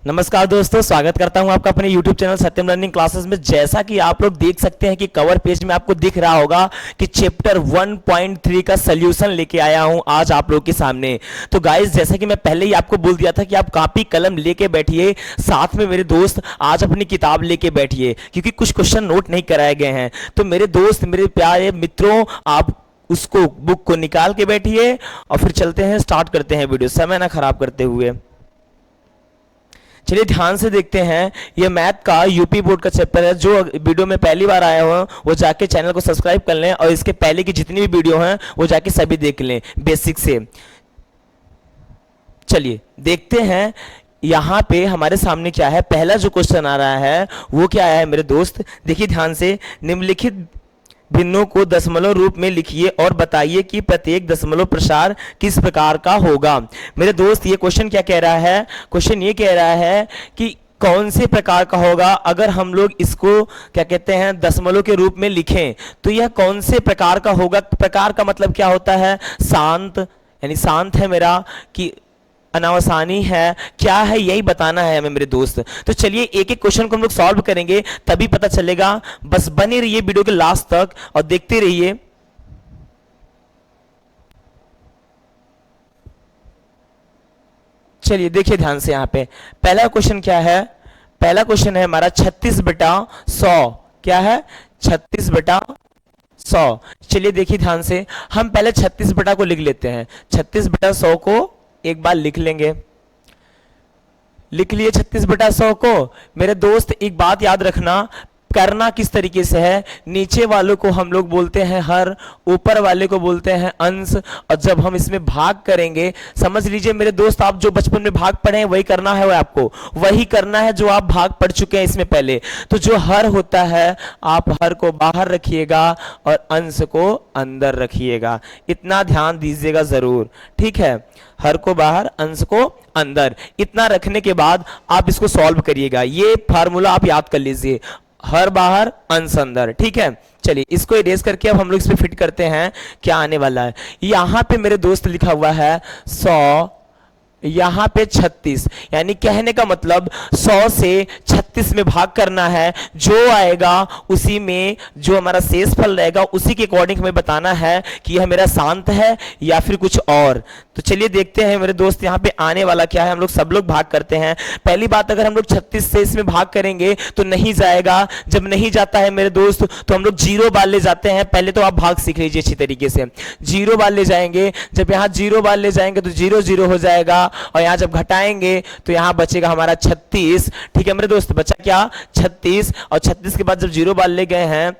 नमस्कार दोस्तों, स्वागत करता हूं आपका अपने YouTube चैनल सत्यम लर्निंग क्लासेस में। जैसा कि आप लोग देख सकते हैं कि कवर पेज में आपको दिख रहा होगा कि चैप्टर 1.3 का सॉल्यूशन लेके आया हूं आज आप लोग के सामने। तो गाइस, जैसा कि मैं पहले ही आपको बोल दिया था कि आप कॉपी कलम लेके बैठिए, साथ में मेरे दोस्त आज अपनी किताब लेके बैठिए, क्योंकि कुछ क्वेश्चन नोट नहीं कराए गए हैं। तो मेरे दोस्त, मेरे प्यारे मित्रों, आप उसको बुक को निकाल के बैठिए और फिर चलते हैं, स्टार्ट करते हैं वीडियो, समय ना खराब करते हुए। चलिए ध्यान से देखते हैं। ये मैथ का यूपी बोर्ड का चैप्टर है। जो वीडियो में पहली बार आया हो वो जाके चैनल को सब्सक्राइब कर लें और इसके पहले की जितनी भी वीडियो हैं वो जाके सभी देख लें बेसिक से। चलिए देखते हैं यहाँ पे हमारे सामने क्या है। पहला जो क्वेश्चन आ रहा है वो क्या है मेरे दोस्त, देखिए ध्यान से। निम्नलिखित भिन्नों को दशमलव रूप में लिखिए और बताइए कि प्रत्येक दशमलव प्रसार किस प्रकार का होगा। मेरे दोस्त, ये क्वेश्चन क्या कह रहा है? क्वेश्चन ये कह रहा है कि कौन से प्रकार का होगा अगर हम लोग इसको क्या कहते हैं दशमलव के रूप में लिखें, तो यह कौन से प्रकार का होगा। प्रकार का मतलब क्या होता है? शांत, यानी शांत है मेरा कि अनावसानी है, क्या है, यही बताना है हमें मेरे दोस्त। तो चलिए एक एक क्वेश्चन को हम लोग सॉल्व करेंगे, तभी पता चलेगा। बस बने रहिए वीडियो के लास्ट तक और देखते रहिए। चलिए देखिए ध्यान से। यहाँ पे पहला क्वेश्चन क्या है? पहला क्वेश्चन है हमारा 36/100। क्या है? 36/100। चलिए देखिए ध्यान से, हम पहले 36 को लिख लेते हैं। 36/100 को एक बार लिख लेंगे। लिख लिए 36/100 को। मेरे दोस्त एक बात याद रखना, करना किस तरीके से है। नीचे वालों को हम लोग बोलते हैं हर, ऊपर वाले को बोलते हैं अंश। और जब हम इसमें भाग करेंगे, समझ लीजिए मेरे दोस्त, आप जो बचपन में भाग पढ़े हैं वही करना है, वो आपको वही करना है जो आप भाग पढ़ चुके हैं इसमें पहले। तो जो हर होता है, आप हर को बाहर रखिएगा और अंश को अंदर रखिएगा। इतना ध्यान दीजिएगा जरूर, ठीक है। हर को बाहर, अंश को अंदर। इतना रखने के बाद आप इसको सॉल्व करिएगा। ये फार्मूला आप याद कर लीजिए, हर बाहर, अंश अंदर, ठीक है। चलिए इसको इरेज करके अब हम लोग इस पे फिट करते हैं क्या आने वाला है। यहां पे मेरे दोस्त लिखा हुआ है 100, यहां पे 36, यानी कहने का मतलब 100 से 36 में भाग करना है। जो आएगा उसी में जो हमारा शेष फल रहेगा उसी के अकॉर्डिंग हमें बताना है कि यह मेरा शांत है या फिर कुछ और। तो चलिए देखते हैं मेरे दोस्त, यहाँ पे आने वाला क्या है। हम लोग सब लोग भाग करते हैं। पहली बात, अगर हम लोग 36 से इसमें भाग करेंगे तो नहीं जाएगा। जब नहीं जाता है मेरे दोस्त तो हम लोग 0 बार ले जाते हैं। पहले तो आप भाग सीख लीजिए अच्छी तरीके से। 0 बार ले जाएंगे। जब यहाँ 0 बार ले जाएंगे तो 0 0 हो जाएगा और यहां जब घटाएंगे तो यहां बचेगा हमारा 36, ठीक है मेरे दोस्त। बचा क्या? 36। और 36 के बाद जब 0 बार ले गए हैं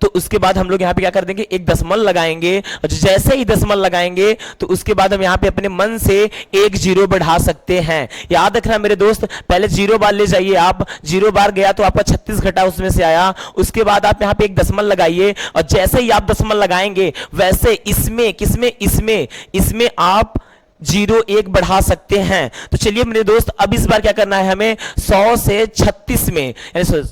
तो उसके बाद हम लोग यहाँ पे क्या कर देंगे, एक दशमलव लगाएंगे। और जैसे ही दशमलव लगाएंगे तो उसके बाद हम यहाँ पे अपने मन से एक 0 बढ़ा सकते हैं। याद रखना मेरे दोस्त, पहले 0 बार ले जाइए आप। 0 बार गया तो आपका 36 घटा उसमें से आया। उसके बाद आप यहाँ पे एक दशमलव लगाइए और जैसे ही आप दशमलव लगाएंगे वैसे इसमें, किसमें, इसमें आप 0 1 बढ़ा सकते हैं। तो चलिए मेरे दोस्त, अब इस बार क्या करना है हमें, 100 से 36 में, यानी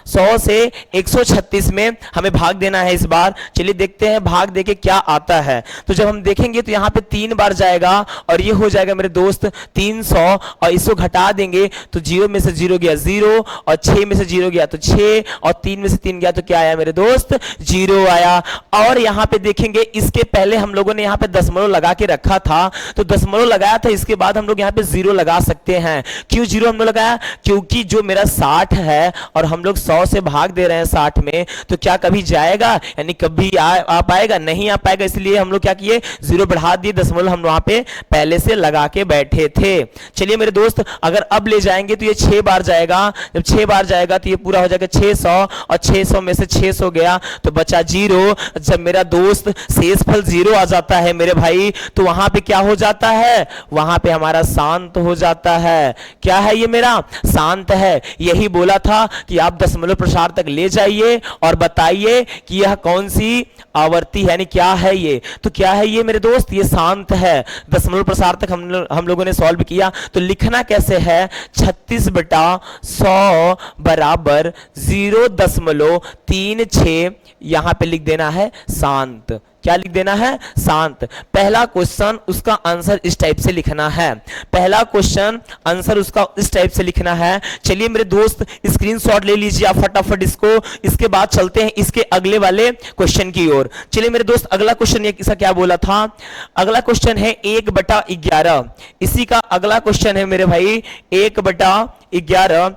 100 से 136 में हमें भाग देना है इस बार। चलिए देखते हैं भाग देके क्या आता है। तो जब हम देखेंगे तो यहाँ पे 3 बार जाएगा और ये हो जाएगा मेरे दोस्त 300। और इसको घटा देंगे तो 0 में से 0 गया 0 और 6 में से 0 गया तो 6 और 3 में से 3 गया तो क्या आया मेरे दोस्त? 0 आया। और यहाँ पे देखेंगे, इसके पहले हम लोगों ने यहाँ पे दशमलव लगा के रखा था, तो दशमलव लगाया था, इसके बाद हम लोग यहाँ पे 0 लगा सकते हैं। क्यों 0 हम लोग लगाया? क्योंकि जो मेरा 60 है और हम लोग 100 से भाग दे रहे हैं 60 में, तो क्या कभी जाएगा, यानी कभी आ पाएगा? नहीं आ पाएगा। इसलिए हम लोग क्या किए, 0 बढ़ा दिए, दशमलव हम वहां पे पहले से लगा के बैठे थे। चलिए मेरे दोस्त, अगर अब ले जाएंगे तो ये 6 बार जाएगा। जब 6 बार जाएगा तो ये पूरा हो जाएगा 600 और 600 में से 600 गया तो बचा 0। जब मेरा दोस्त शेष फल 0 आ जाता है मेरे भाई, तो वहां पे क्या हो जाता है, वहां पे हमारा शांत हो जाता है। क्या है ये मेरा? शांत है। यही बोला था कि आप दशमलव प्रसार तक ले जाइए और बताइए कि यह कौन सी आवर्ती है, यानी क्या है ये। तो क्या है ये मेरे दोस्त? ये शांत है। दशमलव प्रसार तक हम लोगों ने सॉल्व किया। तो लिखना कैसे है? 36/100 बराबर 0.36 यहां पे लिख देना है शांत। क्या लिख देना है, शांत। पहला क्वेश्चन उसका आंसर इस टाइप से लिखना है, पहला क्वेश्चन आंसर उसका इस टाइप से लिखना है। चलिए मेरे दोस्त स्क्रीनशॉट ले लीजिए आप फटाफट इसको, इसके बाद चलते हैं इसके अगले वाले क्वेश्चन की ओर। चलिए मेरे दोस्त अगला क्वेश्चन ये किसका क्या बोला था, अगला क्वेश्चन है 1/11। इसी का अगला क्वेश्चन है मेरे भाई 1/11।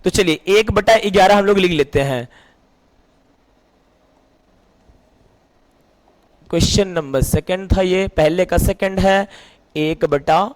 तो चलिए 1/11 हम लोग लिख लेते हैं। क्वेश्चन नंबर सेकंड था ये, पहले का सेकंड है 1/11।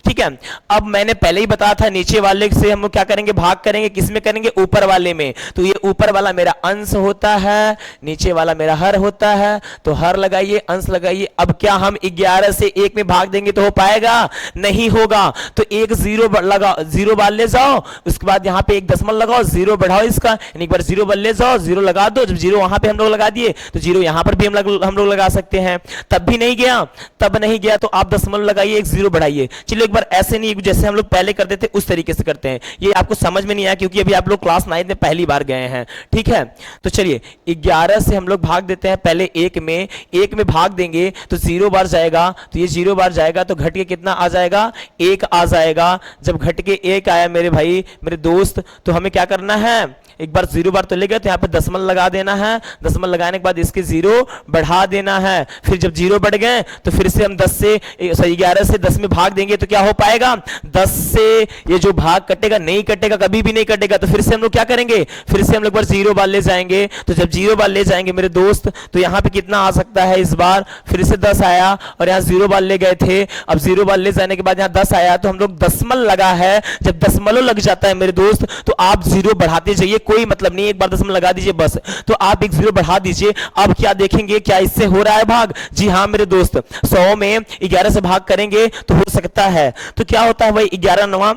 ठीक है, अब मैंने पहले ही बताया था नीचे वाले से हम लोग क्या करेंगे, भाग करेंगे, किसमें करेंगे, ऊपर वाले में। तो ये ऊपर वाला मेरा अंश होता है, नीचे वाला मेरा हर होता है, तो हर लगाइए, अंश लगाइए। अब क्या हम 11 से 1 में भाग देंगे तो हो पाएगा, नहीं होगा। तो एक जीरो लगा, जीरो बार ले जाओ, उसके बाद यहाँ पे एक दशमलव लगाओ, जीरो बढ़ाओ इसका, यानी एक बार जीरो बार ले जाओ, जीरो लगा दो। जब जीरो वहां पे हम लोग लगा दिए तो जीरो यहाँ पर भी हम लोग लगा सकते हैं। तब भी नहीं गया, तब नहीं गया तो आप दशमलव लगाइए, एक जीरो बढ़ाइए। चलिए एक बार ऐसे नहीं, जैसे हम लोग पहले करते थे उस तरीके से करते हैं। ये आपको समझ में नहीं आया क्योंकि अभी आप लोग क्लास 9 में पहली बार गए हैं। ठीक है, तो चलिए 11 से हम लोग भाग देते हैं पहले 1 में, 1 में भाग देंगे तो 0 बार जाएगा, तो ये 0 बार जाएगा तो घट के कितना आ जाएगा, 1 आ जाएगा। जब घट के 1 आया मेरे भाई मेरे दोस्त, तो हमें क्या करना है, एक बार 0 बार तो ले गए तो यहाँ पे दशमलव लगा देना है, दशमलव लगाने के बाद इसके 0 बढ़ा देना है। फिर जब 0 बढ़ गए तो फिर से हम 11 से 10 में भाग देंगे तो क्या हो पाएगा, 10 से ये जो भाग कटेगा, नहीं कटेगा, कभी भी नहीं कटेगा। तो फिर से हम लोग क्या करेंगे, फिर से हम लोग बार 0 बार ले जाएंगे। तो जब 0 बार ले जाएंगे मेरे दोस्त तो यहाँ पे कितना आ सकता है, इस बार फिर से 10 आया और यहाँ 0 बार ले गए थे। अब 0 बार ले जाने के बाद यहाँ 10 आया तो हम लोग दशमलव लगा है। जब दशमलव लग जाता है मेरे दोस्त तो आप 0 बढ़ाते जाइए, कोई मतलब नहीं, एक बार दशमलव लगा दीजिए बस। तो आप एक 0 बढ़ा दीजिए। अब क्या देखेंगे, क्या इससे हो रहा है भाग, जी हाँ मेरे दोस्त, 100 में 11 से भाग करेंगे तो हो सकता है। तो क्या होता है भाई 11 9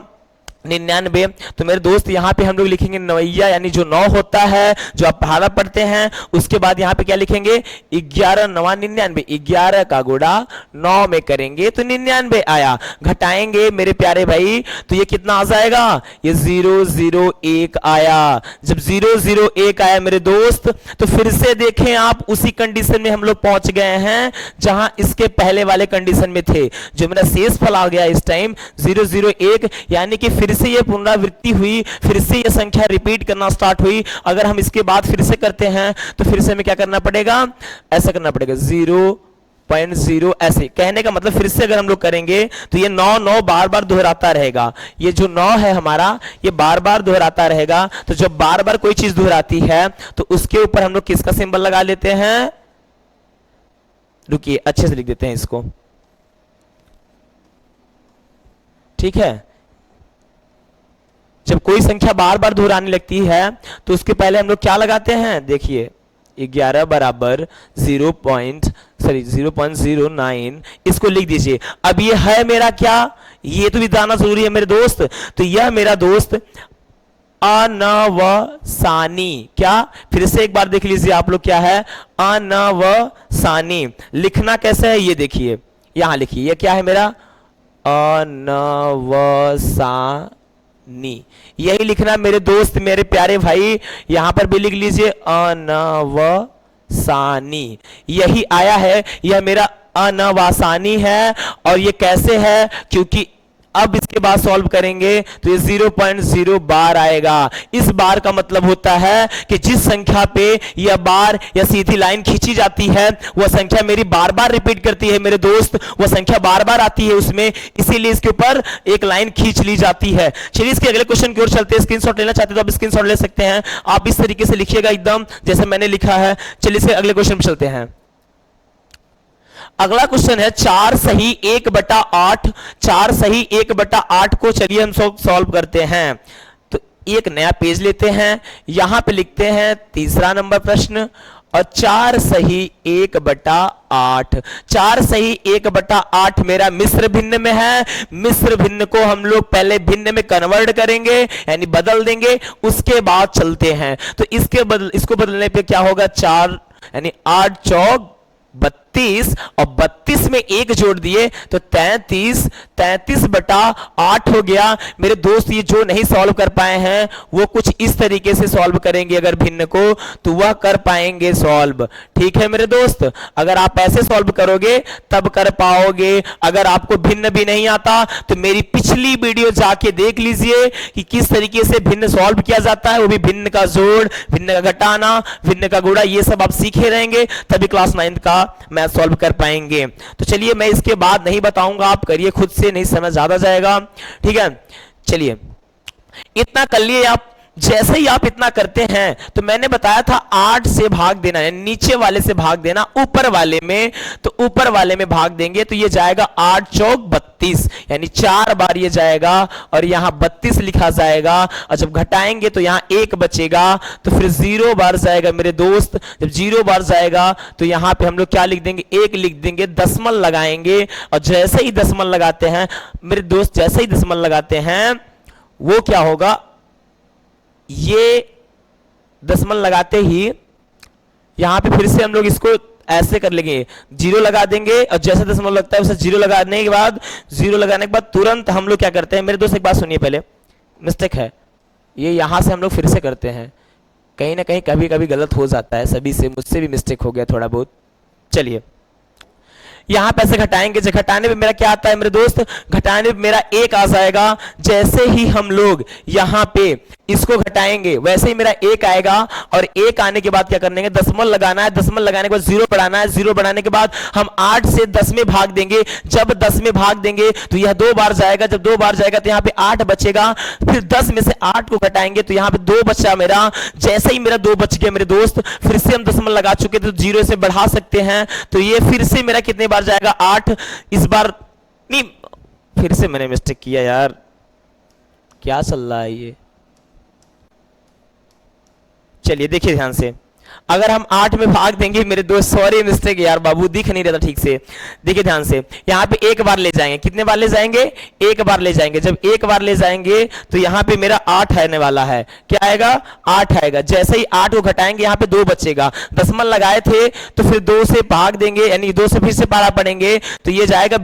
99। तो मेरे दोस्त यहाँ पे हम लोग लिखेंगे नवैया, यानी जो 9 होता है जो आप पहाड़ा पढ़ते हैं, उसके बाद यहाँ पे क्या लिखेंगे 11 9 99। 11 का गुणा 9 में करेंगे तो 99 आया। घटाएंगे मेरे प्यारे भाई तो ये कितना आ जाएगा, ये 001 आया। जब 001 आया मेरे दोस्त तो फिर से देखें आप उसी कंडीशन में हम लोग पहुंच गए हैं जहां इसके पहले वाले कंडीशन में थे। जो मेरा शेष फल आ गया इस टाइम 001, यानी कि फिर से ये पुनरावृत्ति हुई, फिर से ये संख्या रिपीट करना स्टार्ट हुई। अगर हम इसके बाद फिर से करते हैं तो फिर से हमें क्या करना पड़ेगा, ऐसा करना पड़ेगा 0.0। ऐसे कहने का मतलब फिर से अगर हम लोग करेंगे तो ये 9 9 बार बार दोहराता रहेगा। ये जो 9 है हमारा ये बार बार दोहराता रहेगा। तो जब बार बार कोई चीज दोहराती है तो उसके ऊपर हम लोग किसका सिंबल लगा लेते हैं, रुकिए अच्छे से लिख देते हैं इसको। ठीक है, जब कोई संख्या बार बार दोहराने लगती है तो उसके पहले हम लोग क्या लगाते हैं, देखिए 11 बराबर 0.09 इसको लिख दीजिए। अब ये है मेरा क्या, ये तो बताना जरूरी है मेरे दोस्त। तो यह मेरा दोस्त अनवसानी, क्या, फिर से एक बार देख लीजिए आप लोग, क्या है अनवसानी। लिखना कैसे है ये देखिए, यहां लिखिए, ये क्या है मेरा अनवसानी, यही लिखना मेरे दोस्त मेरे प्यारे भाई। यहां पर भी लिख लीजिए अनवसानी, यही आया है, यह मेरा अनवासानी है। और ये कैसे है, क्योंकि अब इसके बाद सॉल्व करेंगे तो ये 0.0 बार आएगा। इस बार का मतलब होता है कि जिस संख्या पे यह बार या सीधी लाइन खींची जाती है वह संख्या मेरी बार बार रिपीट करती है मेरे दोस्त, वह संख्या बार बार आती है उसमें, इसीलिए इसके ऊपर एक लाइन खींच ली जाती है। चलिए इसके अगले क्वेश्चन की ओर चलते हैं। स्क्रीनशॉट लेना चाहते हो तो आप स्क्रीनशॉट ले सकते हैं, आप इस तरीके से लिखिएगा एकदम जैसे मैंने लिखा है। चलिए इसके अगले क्वेश्चन पे चलते हैं। अगला क्वेश्चन है 4 सही 1/8। 4 सही 1/8 को चलिए हम सॉल्व करते हैं। तो एक नया पेज लेते हैं, यहां पे लिखते हैं तीसरा नंबर प्रश्न और 4 सही 1/8। 4 सही 1/8 मेरा मिश्र भिन्न में है। मिश्र भिन्न को हम लोग पहले भिन्न में कन्वर्ट करेंगे यानी बदल देंगे, उसके बाद चलते हैं। तो इसको बदलने पे क्या होगा, 4 यानी 8 चौक 32 और 32 में एक जोड़ दिए तो 33, 33 बटा 8 हो गया। मेरे दोस्त ये जो नहीं सॉल्व कर पाए हैं वो कुछ इस तरीके से सॉल्व करेंगे, अगर भिन्न को तो वह कर पाएंगे सॉल्व। ठीक है मेरे दोस्त, अगर आप ऐसे सॉल्व करोगे तब कर पाओगे। अगर आपको भिन्न भी नहीं आता तो मेरी पिछली वीडियो जाके देख लीजिए कि किस तरीके से भिन्न सॉल्व किया जाता है, वो भी भिन्न का जोड़, भिन्न का घटाना, भिन्न का गुणा, ये सब आप सीखे रहेंगे तभी क्लास 9 का मैथ सॉल्व कर पाएंगे। तो चलिए मैं इसके बाद नहीं बताऊंगा, आप करिए खुद से, नहीं समय ज्यादा जाएगा। ठीक है, चलिए इतना कर लिए आप। जैसे ही आप इतना करते हैं तो मैंने बताया था 8 से भाग देना है, नीचे वाले से भाग देना ऊपर वाले में, तो ऊपर वाले में भाग देंगे तो ये जाएगा 8 चौक 32, यानी 4 बार ये जाएगा और यहां 32 लिखा जाएगा। और जब घटाएंगे तो यहां 1 बचेगा तो फिर 0 बार जाएगा मेरे दोस्त। जब 0 बार जाएगा तो यहां पे हम लोग क्या लिख देंगे, 1 लिख देंगे, दशमलव लगाएंगे। और जैसे ही दशमलव लगाते हैं मेरे दोस्त, जैसे ही दशमलव लगाते हैं वो क्या होगा, ये दशमलव लगाते ही यहां पे फिर से हम लोग इसको ऐसे कर लेंगे, 0 लगा देंगे और जैसे दशमलव लगता है उसे 0 लगाने के बाद, 0 लगाने के बाद तुरंत हम लोग क्या करते हैं मेरे दोस्त, एक बात सुनिए पहले, मिस्टेक है ये, यहां से हम लोग फिर से करते हैं, कहीं ना कहीं कभी कभी गलत हो जाता है, सभी से, मुझसे भी मिस्टेक हो गया थोड़ा बहुत। चलिए यहां पैसे घटाएंगे, जब घटाने में मेरा क्या आता है मेरे दोस्त, घटाने में मेरा 1 आ जाएगा। जैसे ही हम लोग यहां पे इसको घटाएंगे वैसे ही मेरा 1 आएगा और 1 आने के बाद क्या करने, दशमलव लगाना है, दशमलव लगाने के बाद 0 बढ़ाना है, 0 बढ़ाने के बाद हम 8 से 10 में भाग देंगे। जब 10 में भाग देंगे तो यह 2 बार जाएगा, जब 2 बार जाएगा तो यहां पे 8 बचेगा, फिर 10 में से 8 को घटाएंगे तो यहां पे 2 बचा मेरा। जैसे ही मेरा 2 बच गया मेरे दोस्त, फिर से हम दशमलव लगा चुके थे तो 0 से बढ़ा सकते हैं, तो ये फिर से मेरा कितने बार जाएगा, 8। इस बार नहीं, फिर से मैंने मिस्टेक किया यार, क्या चल रहा है ये। चलिए देखिए ध्यान से, अगर हम 8 में भाग देंगे मेरे दोस्त, सॉरी मिस्टेक यार बाबू, दिख नहीं रहा था ठीक से, देखिए ध्यान से, यहां पे 1 बार ले जाएंगे, कितने बार ले जाएंगे, 1 बार ले जाएंगे। जब 1 बार ले जाएंगे तो यहां पे मेरा 8 आने वाला है, क्या आएगा, 8 आएगा। जैसे ही 8 को घटाएंगे यहां पे 2 बचेगा, दशमलव लगाए थे तो फिर 2 से भाग देंगे, यानी 2 से फिर से पारा पड़ेंगे तो ये जाएगा,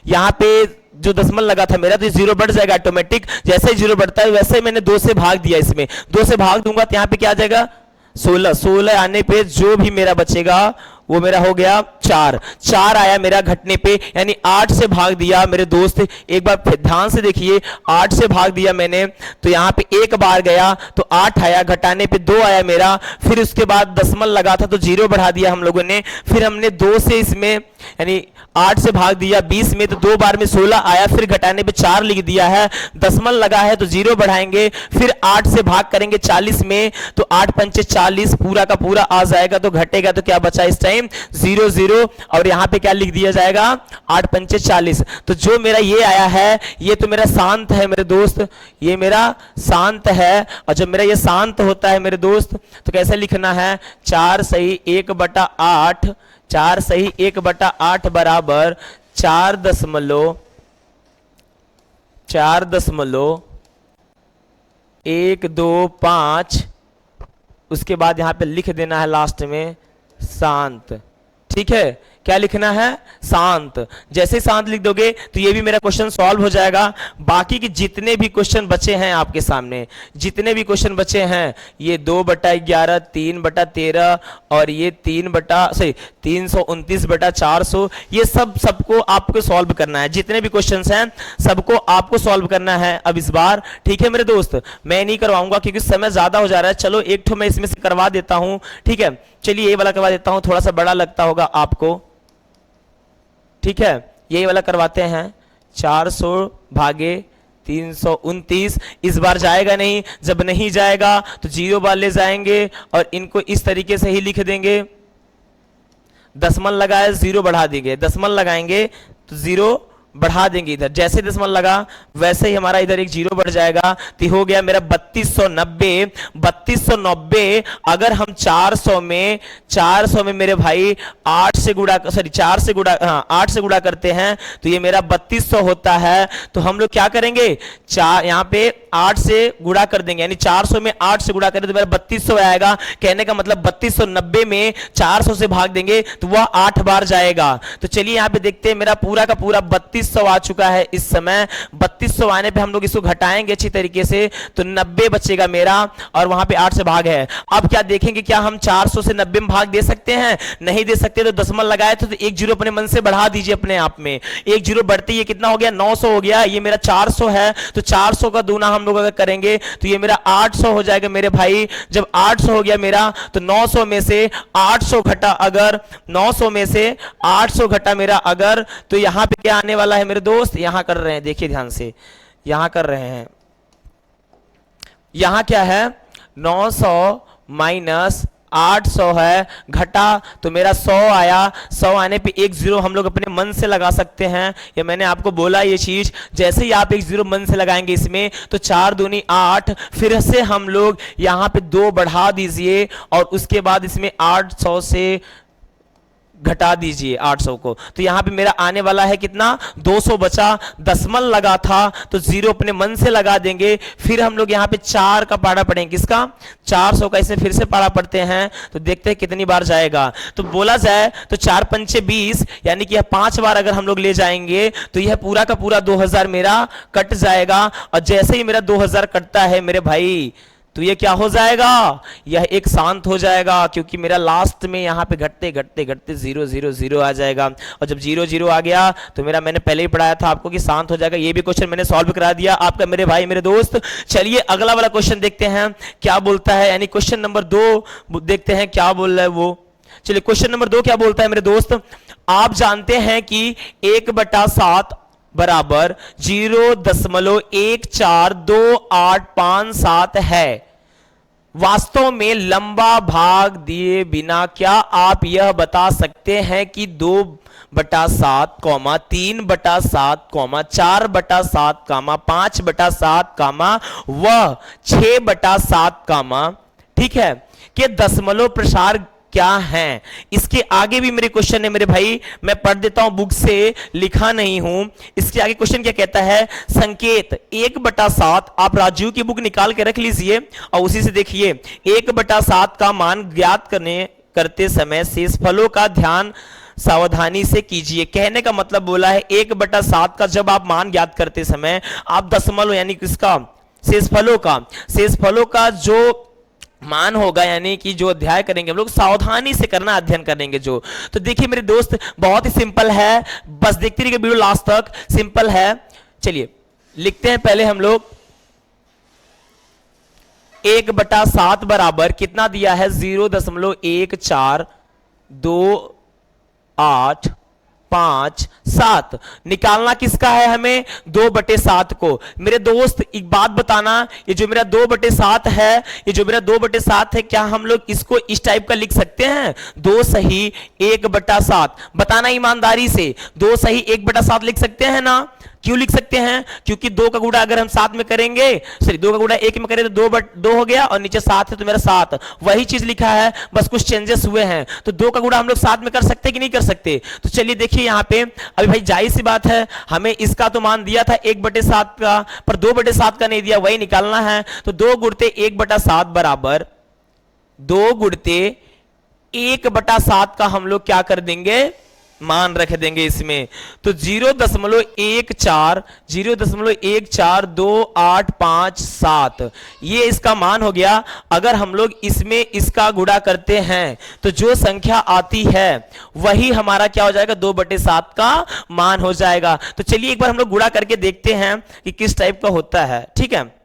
यहां पे जो दशमलव लगा था मेरा तो 0 बढ़ जाएगा ऑटोमेटिक। जैसे ही 0 बढ़ता है वैसे ही मैंने 2 से भाग दिया, इसमें 2 से भाग दूंगा तो यहां पे क्या आ जाएगा, 16। 16 आने पे जो भी मेरा बचेगा वो मेरा हो गया 4। 4 आया मेरा घटने पे, यानी 8 से भाग दिया मेरे दोस्त। एक बार ध्यान से देखिए, 8 से भाग दिया मैंने तो यहाँ पे 1 बार गया तो 8 आया, घटाने पे 2 आया मेरा। फिर उसके बाद दशमलव लगा था तो 0 बढ़ा दिया हम लोगों ने। फिर हमने 2 से इसमें यानी 8 से भाग दिया 20 में तो 2 बार में 16 आया, फिर घटाने पे 4 लिख दिया है। दशमलव लगा है तो 0 बढ़ाएंगे, फिर 8 से भाग करेंगे 40 में तो 8 पंचे 40 पूरा का पूरा आ जाएगा, तो घटेगा तो क्या बचा इस टाइम 0 0, और यहां पे क्या लिख दिया जाएगा 8 पंचे 40। तो जो मेरा ये आया है ये तो मेरा शांत है मेरे दोस्त, ये मेरा शांत है। और जब मेरा ये शांत होता है मेरे दोस्त तो कैसे लिखना है, 4 सही 1/8, 4 सही 1/8 बराबर 4.125, उसके बाद यहां पे लिख देना है लास्ट में शांत। ठीक है, क्या लिखना है, शांत। जैसे शांत लिख दोगे तो ये भी मेरा क्वेश्चन सॉल्व हो जाएगा। बाकी के जितने भी क्वेश्चन बचे हैं आपके सामने, जितने भी क्वेश्चन बचे हैं, ये 2/11, 3/13 और ये 329/400, ये सबको आपको सॉल्व करना है। जितने भी क्वेश्चंस हैं सबको आपको सॉल्व करना है अब इस बार। ठीक है मेरे दोस्त, मैं नहीं करवाऊंगा क्योंकि समय ज्यादा हो जा रहा है। चलो एक ठो मैं इसमें से करवा देता हूं, ठीक है। चलिए ये वाला करवा देता हूं, थोड़ा सा बड़ा लगता होगा आपको, ठीक है। यही वाला करवाते हैं, 400 भागे 329। इस बार जाएगा नहीं, जब नहीं जाएगा तो 0 बार ले जाएंगे और इनको इस तरीके से ही लिख देंगे। दशमलव लगाए 0 बढ़ा देंगे, दशमलव लगाएंगे तो 0 बढ़ा देंगे इधर। जैसे दशमलव लगा वैसे ही हमारा इधर एक 0 बढ़ जाएगा, तो हो गया मेरा 3290। 3290 अगर हम 400 में मेरे भाई 8 से गुणा करते हैं तो ये मेरा 3200 होता है। तो हम लोग क्या करेंगे, यहाँ पे 8 से गुणा कर देंगे, यानी 400 में 8 से गुणा करें तो मेरा 3200 आएगा। कहने का मतलब 3290 में 400 से भाग देंगे तो वह 8 बार जाएगा। तो चलिए यहां पे देखते हैं, मेरा पूरा का पूरा 3200 आ चुका है इस समय। 3200 आने पे हम लोग इसको घटाएंगे अच्छी तरीके से, तो 90 बचेगा मेरा, और वहां पे 8 से भाग है। अब क्या देखेंगे, क्या हम 400 से 90 में भाग दे सकते हैं? नहीं दे सकते, तो दशमलव लगाए तो एक जीरो अपने मन से बढ़ा दीजिए अपने आप में। एक जीरो बढ़ते ये कितना हो गया, 900 हो गया। ये मेरा 400 है, तो 400 का दूना हम लोग अगर करेंगे तो ये मेरा 800 हो जाएगा मेरे भाई। जब 800 हो गया मेरा, तो 900 में से 800 घटा अगर, 900 में से 800 घटा मेरा अगर, तो यहां पे क्या आने वाला है मेरे दोस्त, यहां कर रहे हैं, देखिए ध्यान से, यहां कर रहे हैं, यहां क्या है, 900 माइनस 800 है, घटा तो मेरा 100 आया। 100 आने पे एक जीरो हम लोग अपने मन से लगा सकते हैं, या मैंने आपको बोला ये चीज, जैसे ही आप एक जीरो मन से लगाएंगे इसमें, तो 4 दूनी 8, फिर से हम लोग यहां पे 2 बढ़ा दीजिए, और उसके बाद इसमें 800 से घटा दीजिए 800 को, तो यहां पे मेरा आने वाला है कितना, 200 बचा। दशमलव लगा था तो जीरो अपने मन से लगा देंगे, फिर हम लोग यहां पे 4 का पाड़ा पढ़ेंगे, किसका, 400 का। इसमें फिर से पाड़ा पढ़ते हैं तो देखते हैं कितनी बार जाएगा। तो बोला जाए तो 4 पंचे 20, यानी कि यह 5 बार अगर हम लोग ले जाएंगे तो यह पूरा का पूरा 2000 मेरा कट जाएगा। और जैसे ही मेरा 2000 कटता है मेरे भाई, तो ये क्या हो जाएगा, यह एक शांत हो जाएगा, क्योंकि मेरा लास्ट में यहां पे घटते घटते घटते 0 0 0 आ जाएगा। और जब 0 0 आ गया तो मेरा, मैंने पहले ही पढ़ाया था आपको कि शांत हो जाएगा। ये भी क्वेश्चन मैंने सॉल्व करा दिया आपका मेरे भाई मेरे दोस्त। चलिए अगला वाला क्वेश्चन देखते हैं क्या बोलता है, यानी क्वेश्चन नंबर 2 देखते हैं क्या बोल रहा है वो। चलिए क्वेश्चन नंबर 2 क्या बोलता है मेरे दोस्त, आप जानते हैं कि 1/7 बराबर 0.142857 है। वास्तव में लंबा भाग दिए बिना क्या आप यह बता सकते हैं कि 2/7, 3/7, 4/7, 5/7, वह 6/7, ठीक है, के दशमलव प्रसार क्या हैं। इसके आगे भी मेरे क्वेश्चन है मेरे भाई, मैं पढ़ देता हूं, बुक से लिखा नहीं हूं। इसके आगे क्वेश्चन क्या कहता है, संकेत 1/7, आप राजू की बुक निकाल के रख लीजिए और उसी से देखिए। 1/7 का मान ज्ञात करते समय शेषफलों का ध्यान सावधानी से कीजिए। कहने का मतलब बोला है 1/7 का जब आप मान ज्ञात करते समय आप दशमलव, यानी किसका, शेषफलों का जो मान होगा, यानी कि जो अध्याय करेंगे हम लोग सावधानी से करना, अध्ययन करेंगे जो। तो देखिए मेरे दोस्त बहुत ही सिंपल है, बस देखते रहिए वीडियो लास्ट तक, सिंपल है। चलिए लिखते हैं पहले हम लोग, 1/7 बराबर कितना दिया है, 0.142857 निकालना किसका है हमें, 2/7 को। मेरे दोस्त एक बात बताना, ये जो मेरा 2/7 है, ये जो मेरा 2/7 है, क्या हम लोग इसको इस टाइप का लिख सकते हैं, 2 सही 1/7? बताना ईमानदारी से, 2 सही 1/7 लिख सकते हैं ना? क्यों लिख सकते हैं, क्योंकि 2 का गुणा अगर हम 7 में करेंगे, सॉरी 2 का गुणा 1 में करें तो 2 हो गया, और नीचे 7 है तो मेरा 7, वही चीज लिखा है, बस कुछ चेंजेस हुए हैं। तो 2 का गुणा हम लोग 7 में कर सकते हैं कि नहीं कर सकते? तो चलिए देखिए यहां पे, अभी भाई जाहिर सी बात है, हमें इसका तो मान दिया था 1/7 का, पर 2/7 का नहीं दिया, वही निकालना है। तो 2 गुणते 1/7 बराबर 2 गुणते 1/7 का हम लोग क्या कर देंगे, मान रख देंगे इसमें। तो 0.142857 ये इसका मान हो गया। अगर हम लोग इसमें इसका गुणा करते हैं तो जो संख्या आती है वही हमारा क्या हो जाएगा, 2/7 का मान हो जाएगा। तो चलिए एक बार हम लोग गुणा करके देखते हैं कि किस टाइप का होता है, ठीक है।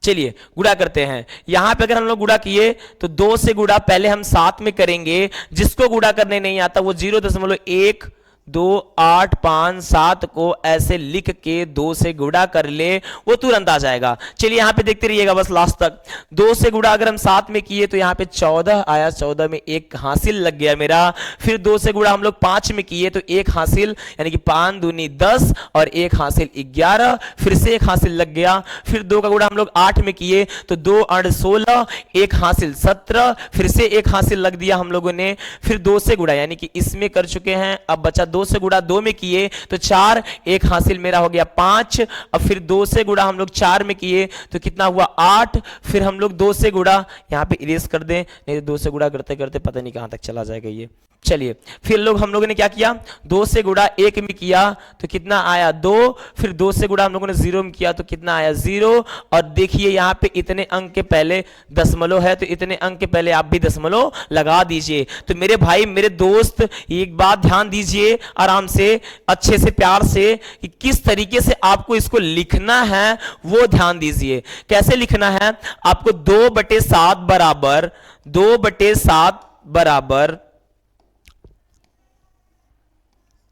चलिए गुणा करते हैं। यहां पे अगर हम लोग गुणा किए तो 2 से गुणा पहले हम 7 में करेंगे, जिसको गुणा करने नहीं आता वो 0.128557 को ऐसे लिख के 2 से गुणा कर ले, वो तुरंत आ जाएगा। चलिए यहां पे देखते रहिएगा बस लास्ट तक। 2 से गुणा अगर हम 7 में किए तो यहां पे 14 आया, 14 में 1 हासिल लग गया मेरा। फिर 2 से गुणा हम लोग 5 में किए तो 1 हासिल, यानी कि 5 दूनी 10 और 1 हासिल 11, फिर से 1 हासिल लग गया। फिर 2 का गुणा हम लोग 8 में किए तो 2 8 16, 1 हासिल 17, फिर से 1 हासिल लग दिया हम लोगों ने। फिर 2 से गुणा, यानी कि इसमें कर चुके हैं, अब बचा 2 से गुणा 2 में किए तो 4, एक हासिल मेरा हो गया 5। अब फिर 2 से गुणा हम लोग 4 में किए तो कितना हुआ 8। फिर हम लोग 2 से गुणा, यहाँ पे इरेज कर दें, नहीं तो 2 से गुणा करते करते पता नहीं कहां तक चला जाएगा ये। चलिए फिर हम लोगों ने क्या किया, 2 से गुणा 1 में किया तो कितना आया 2। फिर 2 से गुणा हम लोगों ने 0 में किया तो कितना आया 0। और देखिए यहाँ पे इतने अंक के पहले दशमलव है तो इतने अंक के पहले आप भी दशमलव लगा दीजिए। तो मेरे भाई मेरे दोस्त एक बात ध्यान दीजिए आराम से, अच्छे से, प्यार से, कि किस तरीके से आपको इसको लिखना है वो ध्यान दीजिए। कैसे लिखना है आपको, 2/7 बराबर 2/7 बराबर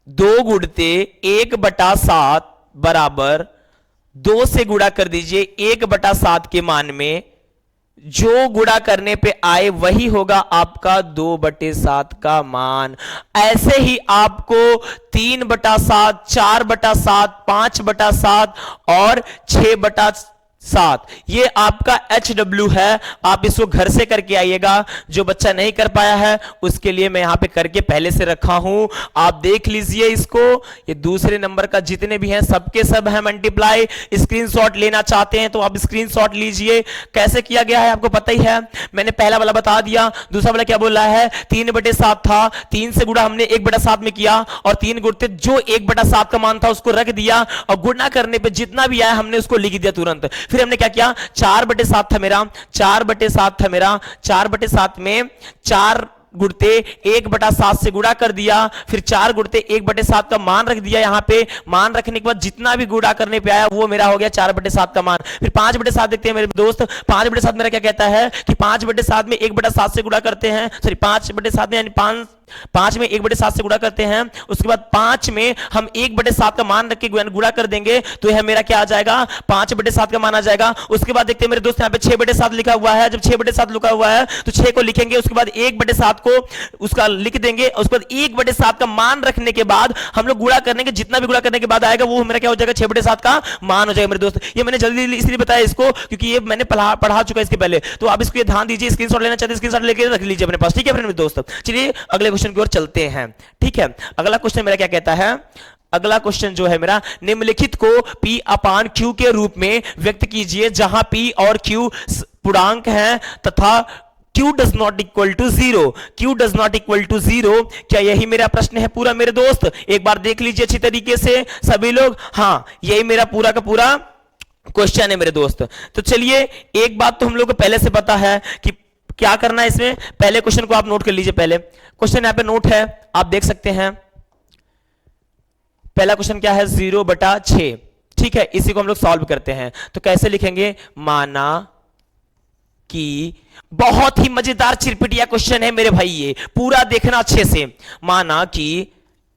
2 गुणते 1/7 बराबर 2 से गुणा कर दीजिए। 1/7 के मान में जो गुणा करने पे आए वही होगा आपका 2/7 का मान। ऐसे ही आपको 3/7, 4/7, 5/7 और 6/7 ये आपका HW है। आप इसको घर से करके आइएगा। जो बच्चा नहीं कर पाया है उसके लिए मैं यहां पे करके पहले से रखा हूं, आप देख लीजिए इसको। ये दूसरे नंबर का जितने भी हैं सबके सब है मल्टीप्लाई। स्क्रीनशॉट लेना चाहते हैं तो आप स्क्रीनशॉट लीजिए। कैसे किया गया है आपको पता ही है, मैंने पहला वाला बता दिया। दूसरा वाला क्या बोल रहा है, 3/7 था, 3 से गुणा हमने 1/7 में किया और 3 गुणते जो 1/7 का मान था उसको रख दिया और गुणा करने पे जितना भी आया हमने उसको लिख दिया तुरंत। फिर हमने क्या किया, 4/7 था मेरा, 4/7 था मेरा, 4/7 में 4 गुणते 1/7 से गुणा कर दिया। फिर 4 गुणते 1/7 का मान रख दिया। यहां पे मान रखने के बाद जितना भी गुणा करने पे आया वो मेरा हो गया 4/7 का मान। फिर 5/7 देखते हैं मेरे दोस्त, 5/7 मेरा क्या कहता है कि 5/7 में 1/7 से गुणा करते हैं, सॉरी 5/7 में यानी 5 में 1/7 से गुणा करते हैं। उसके बाद 5 में हम 1/7 का मान रख के गुणा कर देंगे तो यह मेरा क्या आ जाएगा, 5/7 का मान आ जाएगा। उसके बाद देखते हैं मेरे दोस्त यहाँ पे 6/7 लिखा हुआ है। जब 6/7 लिखा हुआ है तो 6 को लिखेंगे, उसके बाद 1/7 को उसका लिख देंगे, उसके बाद 1/7 का मान रखने के बाद हम लोग गुणा करने के, जितना भी गुणा करने के बाद आएगा वो मेरा क्या हो जाएगा 6/7 का मान हो जाएगा मेरे दोस्त। ये मैंने जल्दी इसलिए बताया इसको क्योंकि ये मैंने पढ़ा चुका है इसके पहले, तो आप इसको ध्यान दीजिए। स्क्रीनशॉट लेना चाहते हैं स्क्रीनशॉट लेके रख लीजिए अपने पास, ठीक है मेरे दोस्त। चलिए अगले क्वेश्चन की ओर चलते हैं। ठीक है, अगला क्वेश्चन मेरा क्या कहता है, अगला क्वेश्चन जो है मेरा, निम्नलिखित को P/Q के रूप में व्यक्त कीजिए जहां P और Q पूर्णांक हैं तथा Q does not equal to 0। Q does not equal to 0, क्या यही मेरा प्रश्न है पूरा मेरे दोस्त? एक बार देख लीजिए अच्छी तरीके से सभी लोग। हाँ, यही मेरा पूरा का पूरा क्वेश्चन है मेरे दोस्त। तो चलिए एक बात तो हम लोग को पहले से पता है कि क्या करना है इसमें। पहले क्वेश्चन को आप नोट कर लीजिए। पहले क्वेश्चन यहां पे नोट है, आप देख सकते हैं। पहला क्वेश्चन क्या है, 0/6। ठीक है, इसी को हम लोग सॉल्व करते हैं। तो कैसे लिखेंगे, माना कि, बहुत ही मजेदार चिरपिटिया क्वेश्चन है मेरे भाई, ये पूरा देखना अच्छे से। माना कि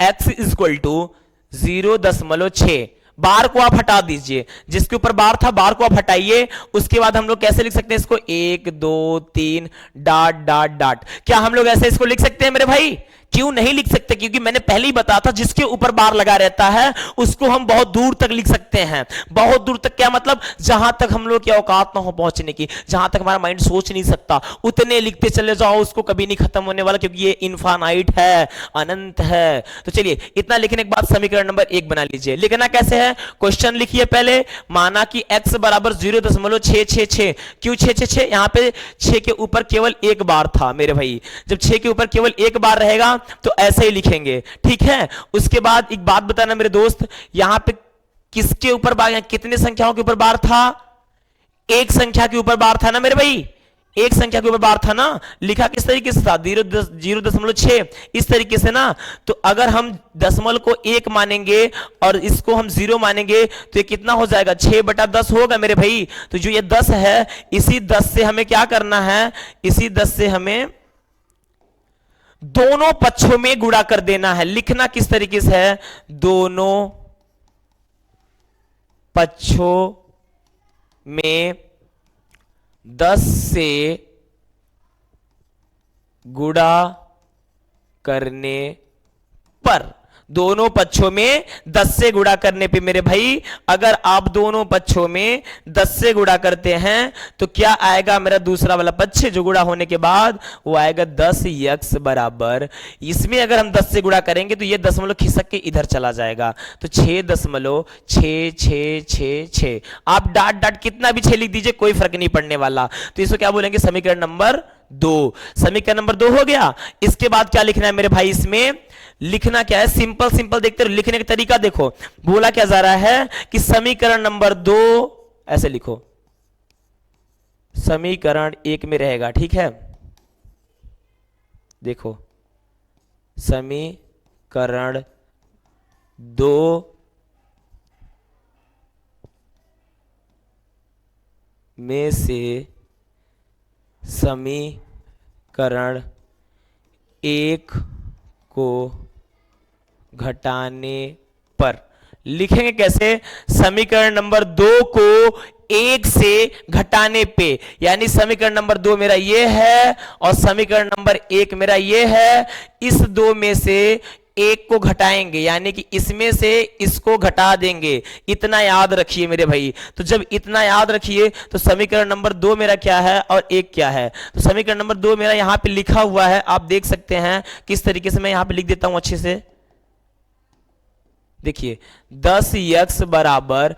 x = 0.6, बार को आप हटा दीजिए, जिसके ऊपर बार था बार को आप हटाइए। उसके बाद हम लोग कैसे लिख सकते हैं इसको, 1 2 3 डॉट डॉट डॉट। क्या हम लोग ऐसे इसको लिख सकते हैं मेरे भाई? क्यों नहीं लिख सकते? क्योंकि मैंने पहले ही बताया था जिसके ऊपर बार लगा रहता है उसको हम बहुत दूर तक लिख सकते हैं। बहुत दूर तक क्या मतलब, जहां तक हम लोग की औकात ना हो पहुंचने की, जहां तक हमारा माइंड सोच नहीं सकता उतने लिखते चले जाओ, उसको कभी नहीं खत्म होने वाला, क्योंकि ये इनफाइनाइट है, अनंत है। तो चलिए इतना लिखने के बाद समीकरण नंबर 1 बना लीजिए। लिखना कैसे है, क्वेश्चन लिखिए पहले। माना कि x बराबर 0.666। क्यों 666? यहां पे 6 के ऊपर केवल एक बार था मेरे भाई। जब 6 के ऊपर केवल एक बार रहेगा तो ऐसे ही लिखेंगे, ठीक है। उसके बाद एक बात बताना मेरे दोस्त, यहां पे किसके ऊपर बार, कितने संख्याओं के ऊपर बार था? एक संख्या के ऊपर बार था ना मेरे भाई, एक संख्या के ऊपर बार था ना। लिखा किस तरीके से था, 0.6 इस तरीके से ना। तो अगर हम दशमलव को 1 मानेंगे और इसको हम 0 मानेंगे तो ये कितना हो जाएगा, 6/10 होगा मेरे भाई। तो जो ये 10 है, इसी 10 से हमें क्या करना है, इसी 10 से हमें दोनों पक्षों में गुणा कर देना है। लिखना किस तरीके से है, दोनों पक्षों में 10 से गुणा करने पर, दोनों पक्षों में 10 से गुणा करने पे मेरे भाई, अगर आप दोनों पक्षों में 10 से गुणा करते हैं तो क्या आएगा, मेरा दूसरा वाला पक्ष जो गुणा होने के बाद वो आएगा 10x बराबर, इसमें अगर हम 10 से गुणा करेंगे तो ये दशमलव खिसक के इधर चला जाएगा, तो 6.66666। आप डाट डाट कितना भी 6 लिख दीजिए, कोई फर्क नहीं पड़ने वाला। तो इसको क्या बोलेंगे, समीकरण नंबर 2। समीकरण नंबर 2 हो गया। इसके बाद क्या लिखना है मेरे भाई, इसमें लिखना क्या है, सिंपल सिंपल देखते रहो, लिखने का तरीका देखो। बोला क्या जा रहा है कि समीकरण नंबर 2 ऐसे लिखो, समीकरण 1 में रहेगा, ठीक है। देखो समीकरण 2 में से समीकरण 1 को घटाने पर लिखेंगे कैसे, समीकरण नंबर 2 को 1 से घटाने पे, यानी समीकरण नंबर 2 मेरा ये है और समीकरण नंबर 1 मेरा ये है। इस 2 में से 1 को घटाएंगे, यानी कि इसमें से इसको घटा देंगे। इतना याद रखिए मेरे भाई। तो जब इतना याद रखिए तो समीकरण नंबर 2 मेरा क्या है और 1 क्या है। तो समीकरण नंबर 2 मेरा यहां पे लिखा हुआ है, आप देख सकते हैं किस तरीके से मैं यहां पे लिख देता हूं अच्छे से। देखिए 10x बराबर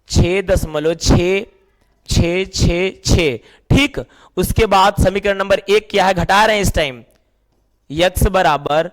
6.666, ठीक। उसके बाद समीकरण नंबर 1 क्या है, घटा रहे हैं इस टाइम, x बराबर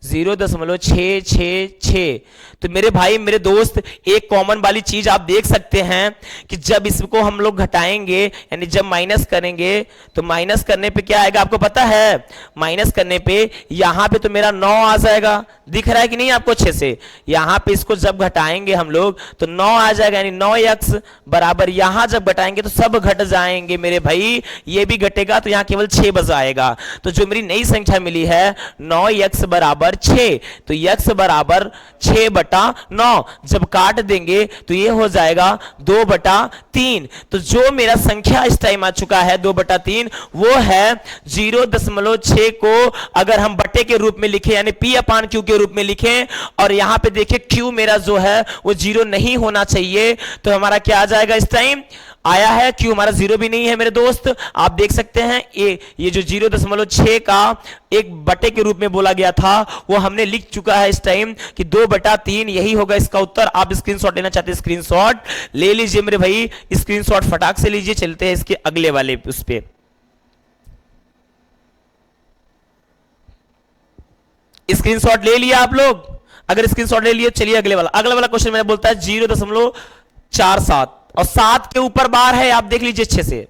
0.666। तो मेरे भाई मेरे दोस्त, एक कॉमन वाली चीज आप देख सकते हैं कि जब इसको हम लोग घटाएंगे, यानी जब माइनस करेंगे, तो माइनस करने पे क्या आएगा आपको पता है, माइनस करने पे यहां पे तो मेरा 9 आ जाएगा, दिख रहा है कि नहीं आपको अच्छे से। यहां पे इसको जब घटाएंगे हम लोग तो 9 आ जाएगा, यानी 9x बराबर, यहां जब घटाएंगे तो सब घट जाएंगे मेरे भाई, ये भी घटेगा तो यहां केवल 6 बच आएगा। तो जो मेरी नई संख्या मिली है 9x बराबर 6, तो x बराबर 6/9। जब काट देंगे तो ये हो जाएगा 2/3। तो जो मेरा संख्या इस टाइम आ चुका है 2/3, वो है 0.6 को अगर हम बटे के रूप में लिखें, यानी P/Q के रूप में लिखें, और यहां पे देखिए Q मेरा जो है वो 0 नहीं होना चाहिए, तो हमारा क्या आ जाएगा इस टाइम, आया है Q हमारा 0 भी नहीं है मेरे दोस्त। आप देख सकते हैं ये जो 0.6 का एक बटे के रूप में बोला गया था वो हमने लिख चुका है इस टाइम कि 2/3, यही होगा इसका उत्तर। आप स्क्रीनशॉट लेना चाहते हैं स्क्रीनशॉट ले लीजिए मेरे भाई, स्क्रीनशॉट फटाक से लीजिए। चलते हैं इसके अगले वाले उस पे। स्क्रीनशॉट ले लिया आप लोग, अगर स्क्रीनशॉट ले लिए चलिए अगले वाला। अगला वाला क्वेश्चन मैंने बोलता है 0.47 और 7 के ऊपर बार है, आप देख लीजिए अच्छे से।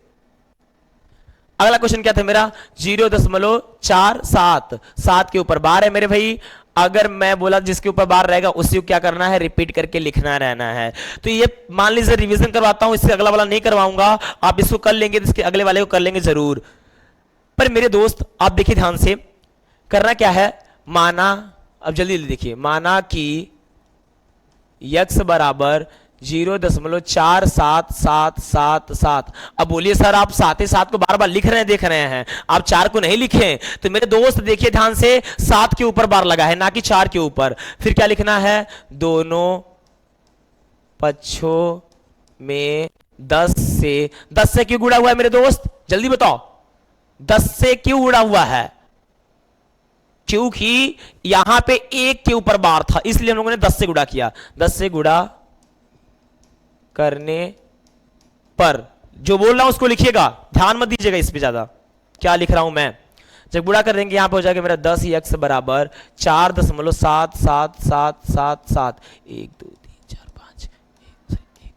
अगला क्वेश्चन क्या था मेरा, 0.47, 7 के ऊपर बार है मेरे भाई। अगर मैं बोला जिसके ऊपर बार रहेगा उसी को क्या करना है, रिपीट करके लिखना रहना है। तो ये मान लीजिए रिवीजन करवाता हूं, इससे अगला वाला नहीं करवाऊंगा, आप इसको कर लेंगे तो इसके अगले वाले को कर लेंगे जरूर। पर मेरे दोस्त आप देखिए ध्यान से, करना क्या है, माना, अब जल्दी देखिए, माना कि x बराबर 0.4777। अब बोलिए सर आप 7 को बार बार लिख रहे हैं, देख रहे हैं, आप 4 को नहीं लिखे। तो मेरे दोस्त देखिए ध्यान से, 7 के ऊपर बार लगा है ना कि 4 के ऊपर। फिर क्या लिखना है, दोनों पक्षों में 10 से क्यों गुणा हुआ है मेरे दोस्त, जल्दी बताओ, 10 से क्यों गुणा हुआ है, क्योंकि यहां पे 1 के ऊपर बार था, इसलिए हम लोगों ने 10 से गुणा किया। 10 से गुणा करने पर, जो बोल रहा हूं उसको लिखिएगा, ध्यान मत दीजिएगा इस पे ज्यादा, क्या लिख रहा हूं मैं। जब गुणा कर देंगे यहां पे हो जाएगा मेरा 10x बराबर 4.7777। 1 2 3 4 5, 1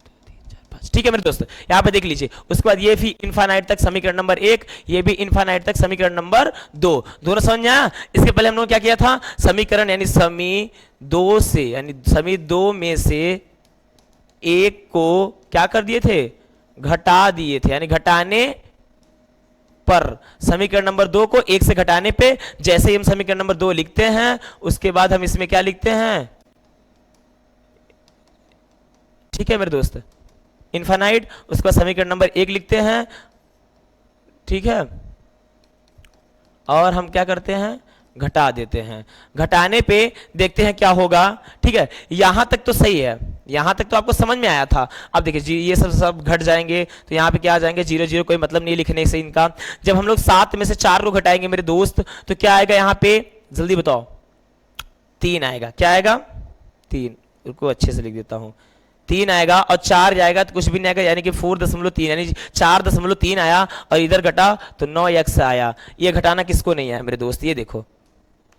2 3 4 5, ठीक है मेरे दोस्त, यहां पे देख लीजिए। उसके बाद ये भी इनफाइनाइट तक समीकरण नंबर 1, ये भी इनफाइनाइट तक समीकरण नंबर 2, दोनों समझ में आया। इसके पहले हम लोग क्या किया था, समीकरण यानी समी 2 से, यानी समी 2 में से 1 को क्या कर दिए थे, घटा दिए थे, यानी घटाने पर। समीकरण नंबर 2 को 1 से घटाने पे, जैसे ही हम समीकरण नंबर 2 लिखते हैं उसके बाद हम इसमें क्या लिखते हैं, ठीक है मेरे दोस्त, इनफाइनाइट। उसके बाद समीकरण नंबर 1 लिखते हैं, ठीक है, और हम क्या करते हैं, घटा देते हैं। घटाने पे देखते हैं क्या होगा। ठीक है, यहां तक तो सही है, यहां तक तो आपको समझ में आया था। अब देखिए जी, ये सब सब घट जाएंगे तो यहाँ पे क्या आ जाएंगे, 0 0, कोई मतलब नहीं लिखने से इनका। जब हम लोग 7 में से 4 को घटाएंगे मेरे दोस्त, तो क्या आएगा यहाँ पे, जल्दी बताओ, 3 आएगा। क्या आएगा, 3, उसको अच्छे से लिख देता हूं, 3 आएगा। और 4 जाएगा तो कुछ भी नहीं आएगा, यानी कि 4.3, यानी 4.3 आया, और इधर घटा तो 9x आया। ये घटाना किसको नहीं आया मेरे दोस्त, ये देखो,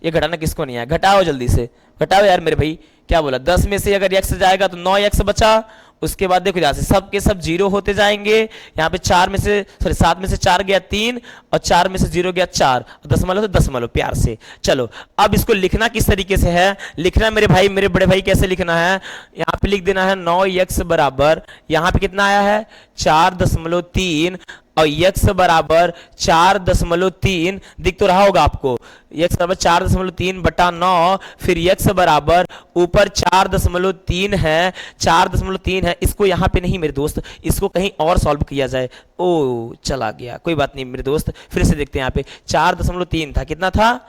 ये घटाना किसको नहीं आया, घटाओ जल्दी से, घटाओ यार मेरे भाई। क्या बोला, 10 में से अगर x जाएगा तो 9x बचा। उसके बाद देखो यहाँ से सब के सब 0 होते जाएंगे। यहाँ पे 4 में से, सॉरी 7 में से 4 गया 3, और 4 में से 0 गया 4, दशमलव तो दशमलव, प्यार से। चलो अब इसको लिखना किस तरीके से है, लिखना मेरे भाई, मेरे बड़े भाई, कैसे लिखना है, यहाँ पे लिख देना है 9x बराबर, यहाँ पे कितना आया है 4.3, और x बराबर 4.3, दिख तो रहा होगा आपको, x बराबर 4.3 बटा 9, फिर x बराबर ऊपर 4.3 है, 4.3 है। इसको यहाँ पे नहीं मेरे दोस्त, इसको कहीं और सॉल्व किया जाए। ओ चला गया, कोई बात नहीं मेरे दोस्त, फिर से देखते हैं। यहाँ पे 4.3 था, कितना था,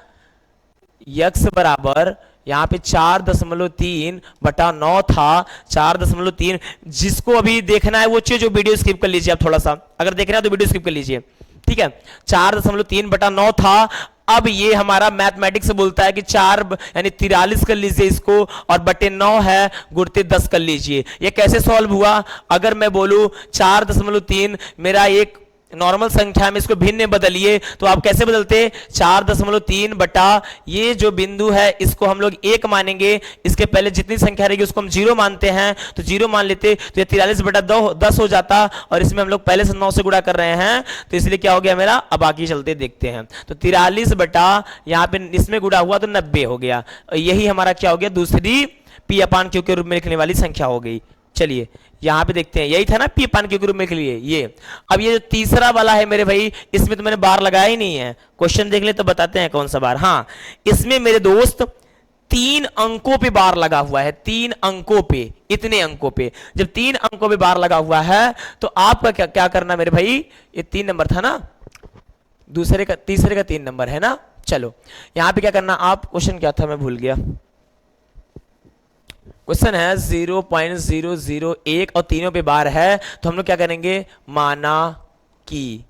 x बराबर यहाँ पे 4.3 बटा 9 था, 4.3। जिसको अभी देखना है वो चीज, जो वीडियो स्किप कर लीजिए आप, थोड़ा सा अगर देखना है तो वीडियो स्किप कर लीजिए। ठीक है, 4.3 बटा 9 था। अब ये हमारा मैथमेटिक्स बोलता है कि 4 यानी 43 कर लीजिए इसको, और बटे 9 है, गुणित 10 कर लीजिए। ये कैसे सॉल्व हुआ, अगर मैं बोलूं 4.3 मेरा एक नॉर्मल संख्या में, इसको भिन्न में बदलिए, तो आप कैसे बदलते, 4.3 बटा ये जो बिंदु है इसको हम लोग 1 मानेंगे, इसके पहले जितनी संख्या रहेगी उसको हम 0 मानते हैं, तो 0 मान लेते, तो ये 43 बटा 10 हो जाता, और इसमें हम लोग पहले से 9 से गुणा कर रहे हैं, तो इसलिए क्या हो गया मेरा। अब आगे चलते देखते हैं, तो 43 बटा यहाँ पे इसमें गुणा हुआ तो 90 हो गया। यही हमारा क्या हो गया, दूसरी पी अपान क्यू के रूप में लिखने वाली संख्या हो गई। चलिए यहां पे देखते हैं, यही था ना पी अपान क्यू के रूप में के लिए ये। अब ये जो तीसरा वाला है मेरे भाई, इसमें तो मैंने बार लगाया ही नहीं है, क्वेश्चन देख ले तो बताते हैं कौन सा बार। हाँ, इसमें मेरे दोस्त 3 अंकों पे बार लगा हुआ है, 3 अंकों पे, इतने अंकों पे। जब 3 अंकों पे बार लगा हुआ है तो आपका क्या करना मेरे भाई, ये 3 नंबर था ना, दूसरे का तीसरे का 3 नंबर है ना। चलो यहां पे क्या करना आप, क्वेश्चन क्या था मैं भूल गया, क्वेश्चन है 0.001 और तीनों पे बार है, तो हम लोग क्या करेंगे, माना कि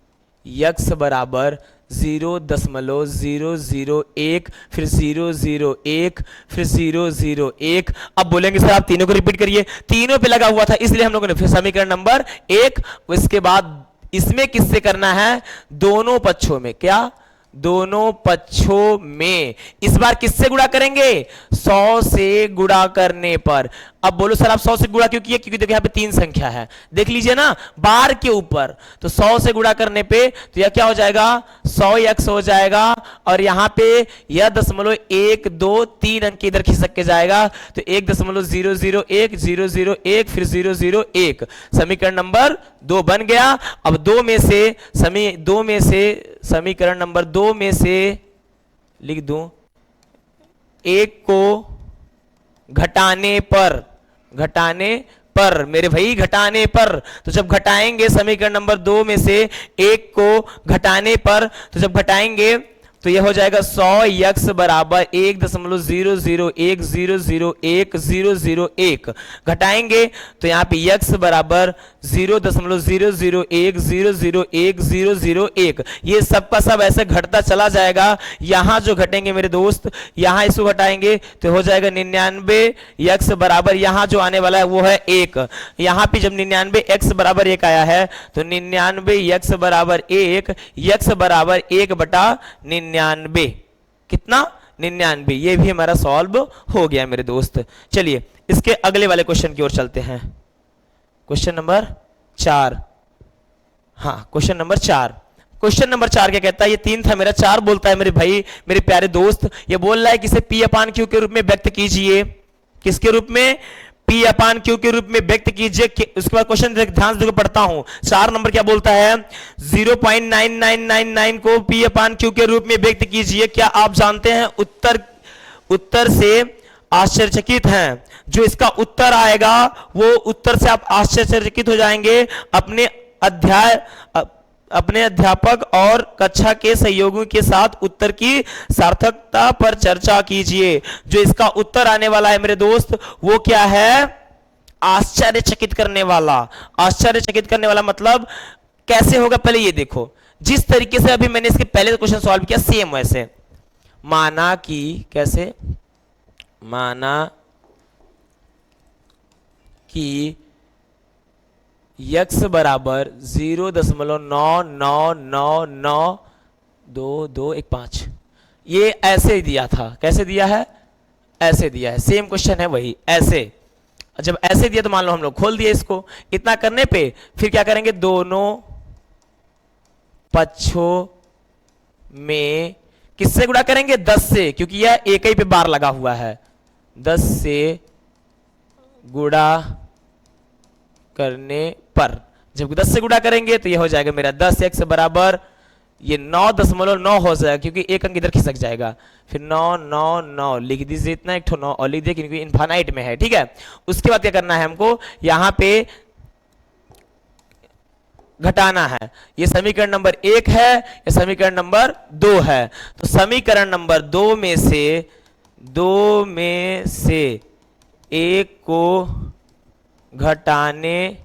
x बराबर 0.001, फिर 001, फिर 001। अब बोलेंगे सर आप तीनों को रिपीट करिए, तीनों पे लगा हुआ था इसलिए हम लोगों ने फिर समीकरण नंबर 1। उसके बाद इसमें किससे करना है, दोनों पक्षों में, क्या, दोनों पक्षों में। इस बार किससे गुणा करेंगे, 100 से गुणा करने पर। अब बोलो सर आप 100 से गुणा क्यों किए, क्योंकि देखो यहाँ पे 3 संख्या है, देख लीजिए ना बार के ऊपर, तो 100 से गुणा करने पे तो यह क्या हो जाएगा, 100x हो जाएगा, और यहाँ पे यह 0.123 अंक इधर खिसक के जाएगा, तो 1.001 001 फिर 001, समीकरण नंबर 2 बन गया। अब 2 में से समीकरण नंबर 2 में से लिख दूं, 1 को घटाने पर मेरे भाई, घटाने पर, तो जब घटाएंगे समीकरण नंबर 2 में से 1 को घटाने पर, तो जब घटाएंगे तो यह हो जाएगा 100x बराबर 1.001 घटाएंगे तो यहाँ पे x बराबर 0.001 ये सबका सब ऐसे घटता चला जाएगा। यहाँ जो घटेंगे मेरे दोस्त, यहाँ इसको घटाएंगे तो हो जाएगा 99, x बराबर यहाँ जो आने वाला है वो है 1। यहाँ पे जब 99 x बराबर 1 आया है तो 99 x बराबर 1, x बराबर 1 बटा 99, कितना 99। ये भी हमारा सॉल्व हो गया मेरे दोस्त। चलिए इसके अगले वाले क्वेश्चन की ओर चलते हैं, क्वेश्चन नंबर 4। हाँ क्वेश्चन नंबर 4, क्वेश्चन नंबर 4 क्या कहता है, ये 3 था मेरा, 4 बोलता है मेरे भाई, मेरे प्यारे दोस्त। ये बोल रहा है कि इसे P अपान Q के रूप में व्यक्त कीजिए, किसके रूप में, P अपान Q के रूप में व्यक्त कीजिए। उसके बाद क्वेश्चन ध्यान से पढ़ता हूं, 4 नंबर क्या बोलता है, 0.9999 को P अपान Q के रूप में व्यक्त कीजिए। क्या आप जानते हैं उत्तर से आश्चर्यचकित हैं, जो इसका उत्तर आएगा वो उत्तर से आप आश्चर्यचकित हो जाएंगे। अपने अध्याय अपने अध्यापक और कक्षा के सहयोगियों के साथ उत्तर की सार्थकता पर चर्चा कीजिए। जो इसका उत्तर आने वाला है मेरे दोस्त वो क्या है? आश्चर्यचकित करने वाला। आश्चर्यचकित करने वाला मतलब कैसे होगा पहले ये देखो। जिस तरीके से अभी मैंने इसके पहले क्वेश्चन सॉल्व किया सेम वैसे। माना कि कैसे? माना कि x बराबर 0.9999225 ये ऐसे दिया था। कैसे दिया है? ऐसे दिया है। सेम क्वेश्चन है वही ऐसे। जब ऐसे दिया तो मान लो हम लोग खोल दिए इसको। इतना करने पे फिर क्या करेंगे? दोनों पक्षों में किससे गुणा करेंगे? 10 से, क्योंकि यह एक ही पे बार लगा हुआ है। 10 से गुणा करने पर, जब 10 से गुणा करेंगे तो यह हो जाएगा मेरा 10x बराबर ये 9.9 हो जाएगा, क्योंकि एक अंक इधर खिसक जाएगा। फिर 9 लिख दीजिए, इतना एक 9 और लिख दिए क्योंकि इनफाइनाइट में है। ठीक है, उसके बाद क्या करना है हमको? यहां पे घटाना है। ये समीकरण नंबर 1 है, ये समीकरण नंबर 2 है। तो समीकरण नंबर 2 में से 1 को घटाने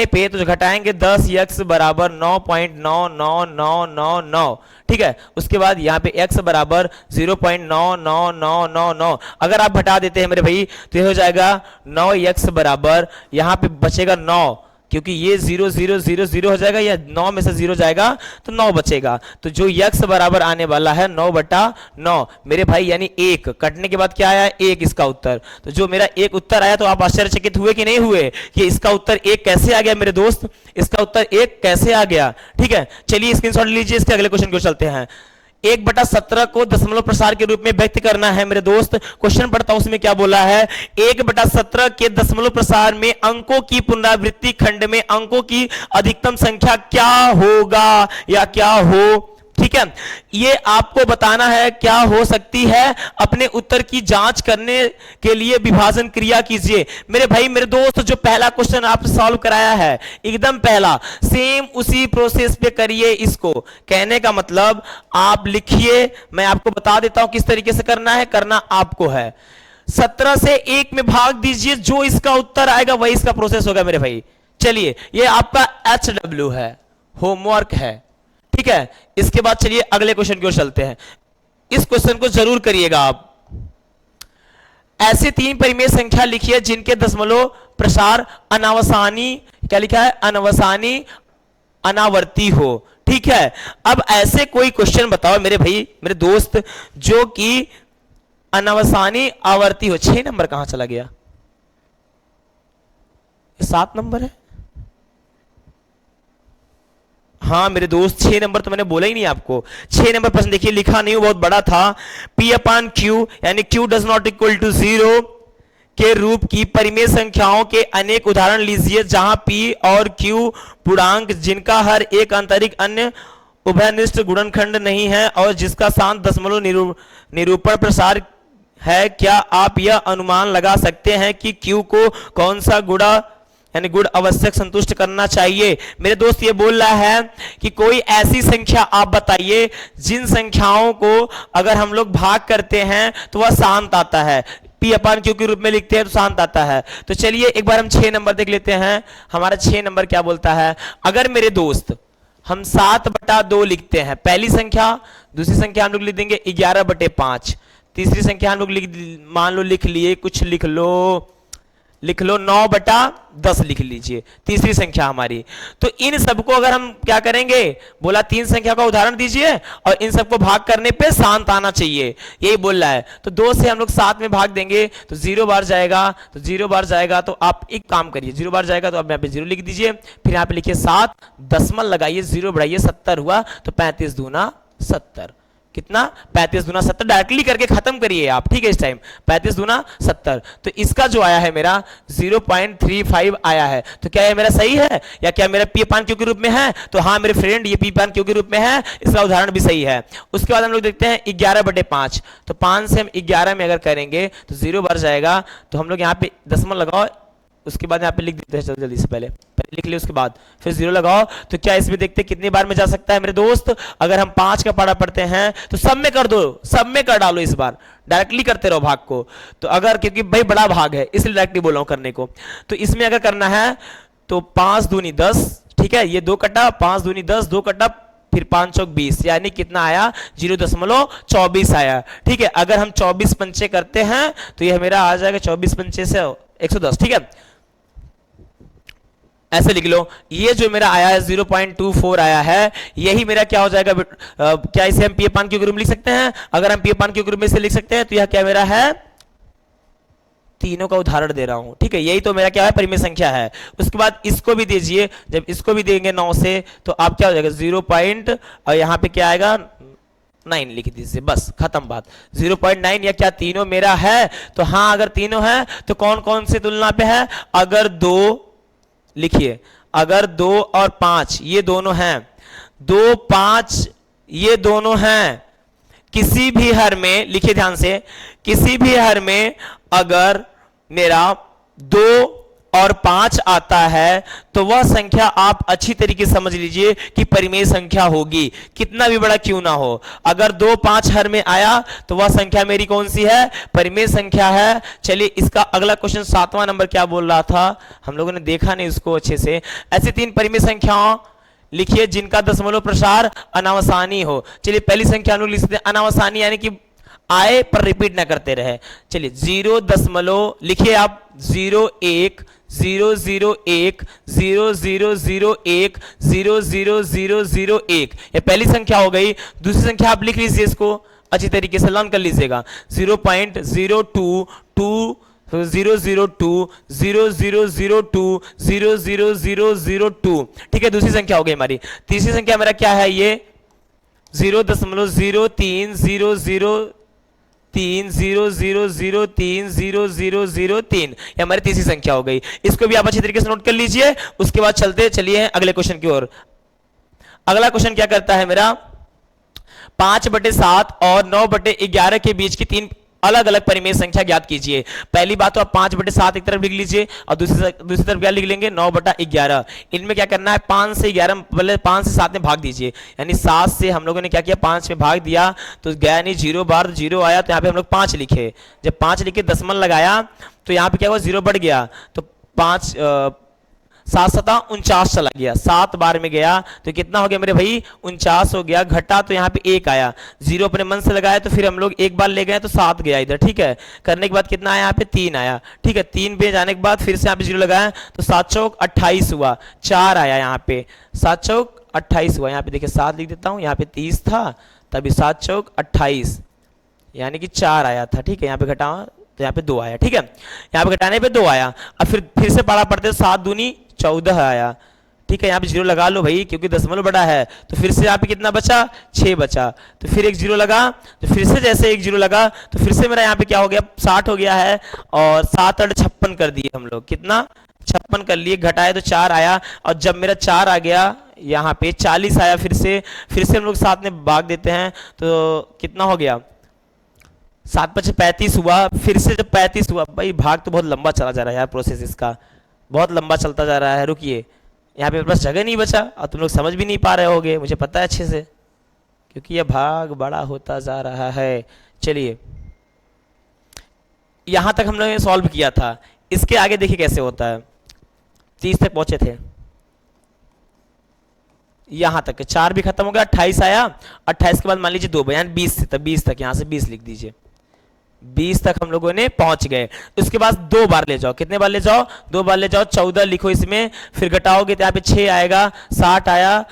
पे तो घटाएंगे 10x बराबर 9.99999। ठीक है, उसके बाद यहाँ पे x बराबर 0.99999। अगर आप घटा देते हैं मेरे भाई तो ये हो जाएगा 9x बराबर, यहाँ पे बचेगा 9, क्योंकि ये 0 0 0 0 हो जाएगा, या 9 में से 0 जाएगा तो 9 बचेगा। तो जो x बराबर आने वाला है 9/9 मेरे भाई, यानी 1 कटने के बाद क्या आया? 1 इसका उत्तर। तो जो मेरा 1 उत्तर आया तो आप आश्चर्यचकित हुए कि नहीं हुए कि इसका उत्तर 1 कैसे आ गया मेरे दोस्त? इसका उत्तर 1 कैसे आ गया? ठीक है, चलिए स्क्रीनशॉट लीजिए। इसके अगले क्वेश्चन को चलते हैं। 1/17 को दशमलव प्रसार के रूप में व्यक्त करना है मेरे दोस्त। क्वेश्चन पढ़ता हूं, उसमें क्या बोला है? 1/17 के दशमलव प्रसार में अंकों की पुनरावृत्ति खंड में अंकों की अधिकतम संख्या क्या होगा या क्या हो? ठीक है, ये आपको बताना है क्या हो सकती है। अपने उत्तर की जांच करने के लिए विभाजन क्रिया कीजिए मेरे भाई। मेरे दोस्त जो पहला क्वेश्चन आप सॉल्व कराया है एकदम पहला, सेम उसी प्रोसेस पे करिए इसको। कहने का मतलब आप लिखिए, मैं आपको बता देता हूं किस तरीके से करना है। करना आपको है 17 से 1 में भाग दीजिए, जो इसका उत्तर आएगा वही इसका प्रोसेस होगा मेरे भाई। चलिए, ये आपका HW है, होमवर्क है। ठीक है, इसके बाद चलिए अगले क्वेश्चन की ओर चलते हैं। इस क्वेश्चन को जरूर करिएगा आप। ऐसे 3 परिमेय संख्या लिखिए जिनके दशमलव प्रसार अनावसानी, क्या लिखा है? अनावसानी अनावर्ती हो। ठीक है, अब ऐसे कोई क्वेश्चन बताओ मेरे भाई, मेरे दोस्त, जो कि अनावसानी आवर्ती हो। 6 नंबर कहां चला गया? 7 नंबर है। हाँ मेरे दोस्त, 6 नंबर तो मैंने बोला ही नहीं आपको। 6 नंबर प्रश्न देखिए, लिखा नहीं, बहुत बड़ा था। P/Q यानी Q does not equal to 0 के रूप की परिमेय संख्याओं के अनेक उदाहरण लीजिए जहां P और Q पूर्णांक जिनका हर एक आंतरिक अन्य उभयनिष्ठ गुणनखंड नहीं है और जिसका शांत दशमलव निरूपण प्रसार है। क्या आप यह अनुमान लगा सकते हैं कि Q को कौन सा गुणा यानी गुण आवश्यक संतुष्ट करना चाहिए? मेरे दोस्त ये बोल रहा है कि कोई ऐसी संख्या आप बताइए जिन संख्याओं को अगर हम लोग भाग करते हैं तो वह शांत आता है। P/Q के रूप में लिखते हैं तो शांत आता है। तो चलिए एक बार हम 6 नंबर देख लेते हैं। हमारा 6 नंबर क्या बोलता है? अगर मेरे दोस्त हम 7/2 लिखते हैं पहली संख्या, दूसरी संख्या हम लोग लिख देंगे 11/5, तीसरी संख्या हम लोग मान लो लिख लिए, कुछ लिख लो 9/10 लिख लीजिए तीसरी संख्या हमारी। तो इन सबको अगर हम क्या करेंगे, बोला 3 संख्या का उदाहरण दीजिए और इन सबको भाग करने पे शांत आना चाहिए, यही बोल रहा है। तो 2 से हम लोग 7 में भाग देंगे तो 0 बार जाएगा, तो 0 बार जाएगा तो आप एक काम करिए, 0 बार जाएगा तो आप यहाँ पे 0 लिख दीजिए, फिर यहाँ पे लिखिए 7, दशमलव लगाइए, 0 बढ़ाइए, 70 हुआ। तो 35 दूना 70, कितना? 35 दूना 70 डायरेक्टली करके खत्म करिए आप। ठीक है, इस टाइम 35 दूना 70। तो इसका जो आया है मेरा 0.35 आया है। तो क्या ये मेरा सही है या क्या मेरा P/Q के रूप में है? तो हाँ मेरे फ्रेंड, ये P/Q के रूप में है, इसका उदाहरण भी सही है। उसके बाद हम लोग देखते हैं 11/5। तो 5 से हम 11 में अगर करेंगे तो 0 बार जाएगा, तो हम लोग यहाँ पे दशमलव लगाओ, उसके बाद यहाँ पे लिख देते हैं जल्दी से, पहले पहले लिख लिया उसके बाद फिर 0 लगाओ। तो क्या इसमें देखते हैं कितनी बार में जा सकता है मेरे दोस्त। अगर हम 5 का पढ़ा पढ़ते हैं तो सब में कर दो, सब में कर डालो, इस बार डायरेक्टली करते रहो भाग को। तो अगर, क्योंकि भाई बड़ा भाग है इसलिए डायरेक्टली बोल रहा हूं करने को। तो इसमें अगर करना है तो 5 दूनी 10, ठीक है, ये 2 कटा, 5 दूनी 10, 2 कटा, फिर 5 चौक 20, यानी कितना आया 0.24 आया। ठीक है, अगर हम 24 पंचे करते हैं तो यह मेरा आ जाएगा 24 पंचे से 110। ठीक है, ऐसे लिख लो, ये जो मेरा आया है 0.24 आया है, यही मेरा क्या हो जाएगा। क्या इसे हम पीएपान के ग्रुप में लिख सकते हैं। अगर हम पीएपान के ग्रुप में से लिख सकते हैं तो यह क्या मेरा है, तीनों का उदाहरण दे रहा हूं। ठीक है, यही तो मेरा क्या है परिमेय संख्या है। उसके बाद इसको भी दीजिए, जब इसको भी देंगे 9 से तो आप क्या हो जाएगा 0 पॉइंट, और यहां पे क्या आएगा 9 लिख दीजिए, बस खत्म बात। 0.9 या क्या तीनों मेरा है। तो हाँ, अगर तीनों है तो कौन कौन से तुलना पे है। अगर 2 लिखिए, अगर 2 और 5 ये दोनों हैं, 2 5 ये दोनों हैं, किसी भी हर में, लिखिए ध्यान से, किसी भी हर में अगर मेरा 2 और 5 आता है तो वह संख्या आप अच्छी तरीके से समझ लीजिए कि परिमेय संख्या होगी, कितना भी बड़ा क्यों ना हो। अगर 2 5 हर में आया तो वह संख्या मेरी कौन सी है, परिमेय संख्या है। चलिए इसका अगला क्वेश्चन 7वां नंबर क्या बोल रहा था, हम लोगों ने देखा नहीं उसको अच्छे से। ऐसी 3 परिमेय संख्याओं लिखिए जिनका दशमलव प्रसार अनावसानी हो। चलिए पहली संख्या हम लोग लिख सकते हैं अनावसानी, यानी कि आए पर रिपीट ना करते रहे। चलिए 0 दशमलव लिखिए आप, 0 1 0 0 1 0 0 0 1 0 0 0 0 1, ये पहली संख्या हो गई। दूसरी संख्या आप लिख लीजिए, इसको अच्छी तरीके से लर्न कर लीजिएगा, 0.022 002 0002 00002। ठीक है, दूसरी संख्या हो गई हमारी। तीसरी संख्या मेरा क्या है, ये 0.03 0.003 ये हमारी तीसरी संख्या हो गई। इसको भी आप अच्छी तरीके से नोट कर लीजिए। उसके बाद चलिए अगले क्वेश्चन की ओर। अगला क्वेश्चन क्या करता है मेरा, 5/7 और 9/11 के बीच की 3 अलग अलग परिमेय संख्या ज्ञात कीजिए। पहली बात तो आप 5/7 एक तरफ लिख लीजिए और दूसरी तरफ क्या लिख लेंगे 9/11। इनमें क्या करना है, 5 से 11 पहले 5 से 7 में भाग दीजिए, यानी 7 से हम लोगों ने क्या किया 5 में भाग दिया तो गया नहीं 0 बार 0 आया, तो यहाँ पे हम लोग 5 लिखे। जब 5 लिखे दशमलव लगाया तो यहाँ पे क्या हुआ 0 बढ़ गया, तो 5 7 7 49 चला गया, 7 बार में गया तो कितना हो गया मेरे भाई 49 हो गया। घटा तो यहाँ पे 1 आया, 0 अपने मन से लगाया तो फिर हम लोग एक बार ले गए तो 7 गया इधर। ठीक है, करने के बाद कितना आया यहाँ पे 3 आया। ठीक है, 3 पे जाने के बाद फिर से यहाँ पे 0 लगाया तो 7 चौक 28 हुआ, 4 आया यहाँ पे, 7 चौक 28 हुआ। यहाँ पे देखिए 7 लिख देता हूँ, यहाँ पे 30 था तभी 7 चौक 28 यानी कि 4 आया था। ठीक है, यहाँ पे घटा तो यहाँ पे 2 आया। ठीक है, यहाँ पे घटाने पे 2 आया। अब फिर से पढ़ा पढ़ते 7 दूनी 14 आया। ठीक है, यहाँ पे 0 लगा लो भाई क्योंकि दशमलव बड़ा है, तो फिर से यहाँ पे कितना बचा 6 बचा, तो फिर एक 0 लगा, तो फिर से जैसे एक 0 लगा तो फिर से मेरा यहाँ पे क्या हो गया 60 हो गया है, और 7 8 56 कर दिए हम लोग, कितना 56 कर लिए, घटाए तो 4 आया, और जब मेरा 4 आ गया यहाँ पे 40 आया, फिर से हम लोग 7 में भाग देते हैं तो कितना हो गया 7 5 35 हुआ। फिर से जब 35 हुआ, भाई भाग तो बहुत लंबा चला जा रहा है यार, प्रोसेस इसका बहुत लंबा चलता जा रहा है। रुकिए, यहाँ पे बस जगह नहीं बचा और तुम लोग समझ भी नहीं पा रहे होगे, मुझे पता है अच्छे से, क्योंकि यह भाग बड़ा होता जा रहा है। चलिए यहाँ तक हम लोगों ने सॉल्व किया था, इसके आगे देखिए कैसे होता है। 30 तक पहुंचे थे, यहाँ तक 4 भी खत्म हो गया, 28 आया, 28 के बाद मान लीजिए 2 बयान 20 से, तब 20 तक, यहाँ से 20 लिख दीजिए, 20 तक हम लोगों ने पहुंच गए। उसके बाद 2 बार ले जाओ, कितने बार ले जाओ 2 बार ले जाओ, 14 लिखो इसमें, फिर घटाओगे तो यहाँ पे 6 आएगा, 60 आया,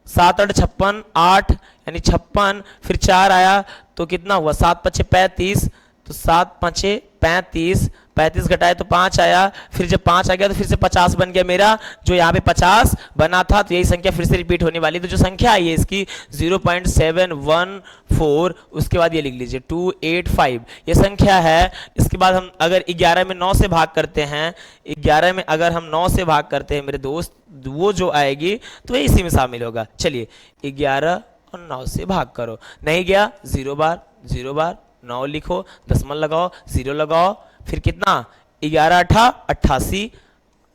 7 8 56 8 यानी 56, फिर 4 आया तो कितना हुआ 7 5 35, तो 7 5 35, 35 घटाए तो 5 आया, फिर जब 5 आ गया तो फिर से 50 बन गया मेरा, जो यहाँ पे 50 बना था, तो यही संख्या फिर से रिपीट होने वाली। तो जो संख्या आई है इसकी 0.714, उसके बाद ये लिख लीजिए 285 ये संख्या है। इसके बाद हम अगर 11 में 9 से भाग करते हैं, 11 में अगर हम 9 से भाग करते हैं मेरे दोस्त, वो जो आएगी तो ये इसी में शामिल होगा। चलिए 11 और 9 से भाग करो, नहीं गया 0 बार 9 लिखो, दशमलव लगाओ, 0 लगाओ, फिर कितना 11 8 88,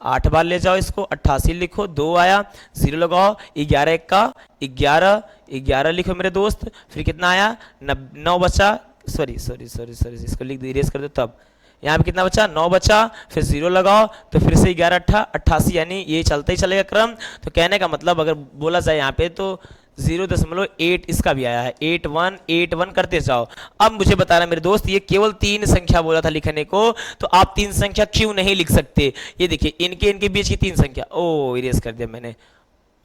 8 बार ले जाओ इसको, 88 लिखो, 2 आया, 0 लगाओ, 11 एक का 11, 11 लिखो मेरे दोस्त, फिर कितना आया, 9 बचा, सॉरी सॉरी सॉरी सॉरी, इसको लिख दो, इरेज कर दो, तब यहाँ पे कितना बचा, 9 बचा, फिर 0 लगाओ, तो फिर से 11 88, यानी ये चलता ही चलेगा क्रम। तो कहने का मतलब अगर बोला जाए यहाँ पे तो 0.8 इसका भी आया है, 81 81 करते जाओ। अब मुझे बताना मेरे दोस्त, ये केवल 3 संख्या बोला था लिखने को, तो आप 3 संख्या क्यों नहीं लिख सकते? ये देखिए इनके बीच की 3 संख्या, ओ इरेज कर दिया मैंने,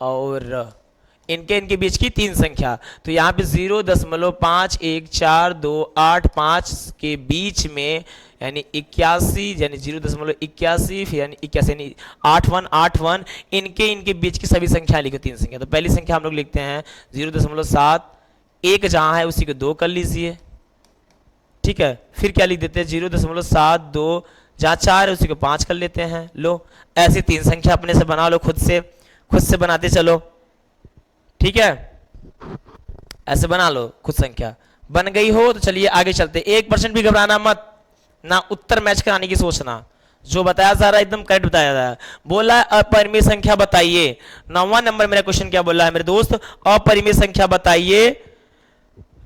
और इनके बीच की 3 संख्या, तो यहाँ पे 0.51428 के बीच में यानी 81, यानी 0.81, फिर यानी 81 यानी 8181, इनके बीच की सभी संख्या लिखो 3 संख्या। तो पहली संख्या हम लोग लिखते हैं 0.7, एक जहां है उसी को 2 कर लीजिए, ठीक है। फिर क्या लिख देते हैं 0.72, जहां 4 है उसी को 5 कर लेते हैं। लो ऐसी 3 संख्या अपने से बना लो, खुद से बनाते चलो, ठीक है, ऐसे बना लो खुद संख्या। बन गई हो तो चलिए आगे चलते। 1% भी घबराना मत, ना उत्तर मैच कराने की सोचना, जो बताया जा रहा है एकदम करेक्ट बताया जा रहा है। बोला है अपरिमेय संख्या बताइए, 9वां नंबर मेरा क्वेश्चन क्या बोला है मेरे दोस्त, अपरिमेय संख्या बताइए,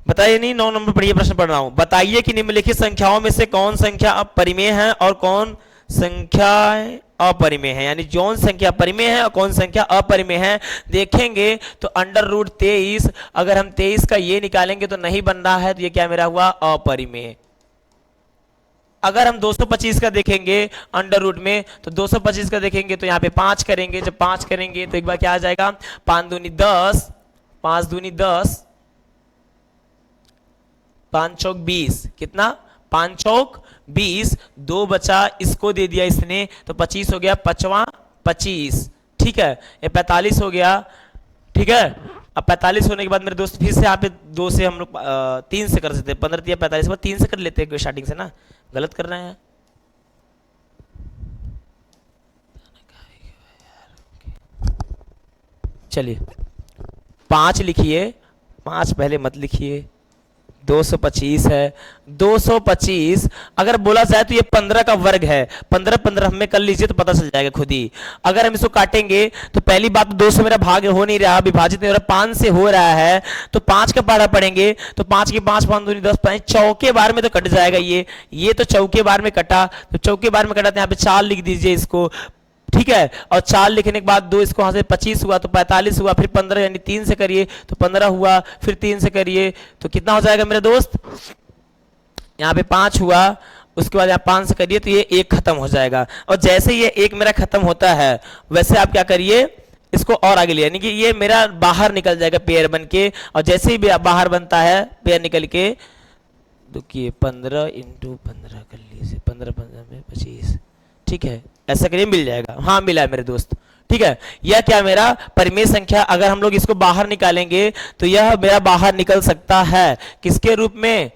बताइए नहीं 9 नंबर पर ये प्रश्न पढ़ रहा हूं, बताइए कि निम्नलिखित संख्याओं में से कौन संख्या अपरिमेय है और कौन संख्या अपरिमेय है, यानी कौन संख्या परिमेय है और कौन संख्या अपरिमेय है। देखेंगे तो √23, अगर हम 23 का ये निकालेंगे तो नहीं बन रहा है, तो ये क्या मेरा हुआ, अपरिमेय। अगर हम 225 का देखेंगे अंडर रूट में, तो 225 का देखेंगे तो यहाँ पे 5 करेंगे, जब 5 करेंगे तो एक बार क्या आ जाएगा, 5 दूनी 10, 5 दूनी 10, 5 चौक 20, कितना, 5 चौक 20, 2 बचा, इसको दे दिया इसने, तो 25 हो गया, 5वां 25, ठीक है, ये 45 हो गया, ठीक है। अब 45 होने के बाद मेरे दोस्त फिर से यहाँ पे 2 से हम लोग 3 से कर सकते हैं, 15 दिया 45 बाद 3 से कर लेते हैं स्टार्टिंग से ना, गलत कर रहे हैं। चलिए 5 लिखिए, 5 पहले मत लिखिए, 225 है, 225 अगर बोला जाए तो ये 15 का वर्ग है, 15 15 हमें कर लीजिए तो पता चल जाएगा खुद ही। अगर हम इसको काटेंगे तो पहली बात तो 2 से मेरा भाग हो नहीं रहा, विभाजित नहीं हो रहा, 5 से हो रहा है, तो 5 का पढ़ा पढ़ेंगे तो 5 के 5 5 दूनी 10, 5 चौके बार में तो कट जाएगा, ये तो चौके बार में कटा, तो चौके बार में कटा तो यहाँ पे 4 लिख दीजिए इसको, ठीक है। और 4 लिखने के बाद 2 इसको वहां से 25 हुआ तो 45 हुआ, फिर 15 यानी 3 से करिए तो 15 हुआ, फिर 3 से करिए तो कितना हो जाएगा मेरे दोस्त, यहाँ पे 5 हुआ, उसके बाद यहाँ 5 से करिए तो ये 1 खत्म हो जाएगा। और जैसे ये 1 मेरा खत्म होता है वैसे आप क्या करिए, इसको और आगे ले, यानी कि ये मेरा बाहर निकल जाएगा पेयर बन के, और जैसे ही बाहर बनता है पेयर निकल के, देखिए 15 × 15 कर लीजिए, 15 15 में 25, ठीक है, ऐसा करिए मिल जाएगा। हाँ मिला है मेरे दोस्त, ठीक है। यह क्या मेरा परिमेय संख्या, अगर हम लोग इसको बाहर निकालेंगे तो यह मेरा बाहर निकल सकता है किसके रूप में,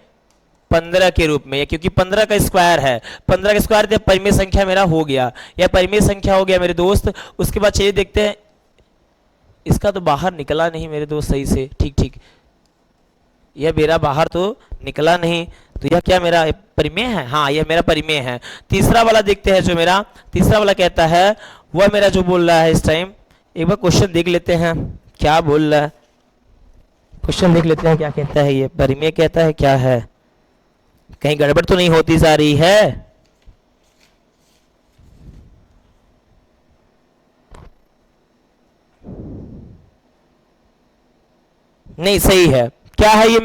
15 के रूप में, क्योंकि 15 का स्क्वायर है, 15 का स्क्वायर तो परिमेय संख्या मेरा हो गया, यह परिमेय संख्या हो गया मेरे दोस्त। उसके बाद चलिए देखते हैं, इसका तो बाहर निकला नहीं मेरे दोस्त सही से, ठीक ठीक, यह मेरा बाहर तो निकला नहीं, तो यह क्या मेरा परिमेय है, हाँ यह मेरा परिमेय है। तीसरा वाला देखते हैं, जो मेरा तीसरा वाला कहता है वह मेरा जो बोल रहा है इस टाइम, एक बार क्वेश्चन देख लेते हैं क्या बोल रहा है, क्वेश्चन देख लेते हैं क्या कहता है, ये परिमेय कहता है क्या है, कहीं गड़बड़ तो नहीं होती जा रही है। नहीं सही है, क्या है ये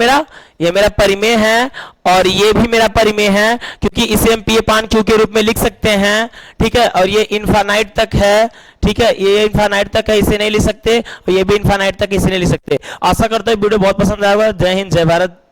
मेरा परिमेय है, और ये भी मेरा परिमेय है, क्योंकि इसे हम पी अपान क्यू के रूप में लिख सकते हैं, ठीक है। और ये इनफाइनाइट तक है, ठीक है, ये इनफाइनाइट तक है, इसे नहीं लिख सकते, और ये भी इनफाइनाइट तक इसे नहीं लिख सकते। आशा करता हूँ वीडियो बहुत पसंद आएगा। जय हिंद, जय भारत।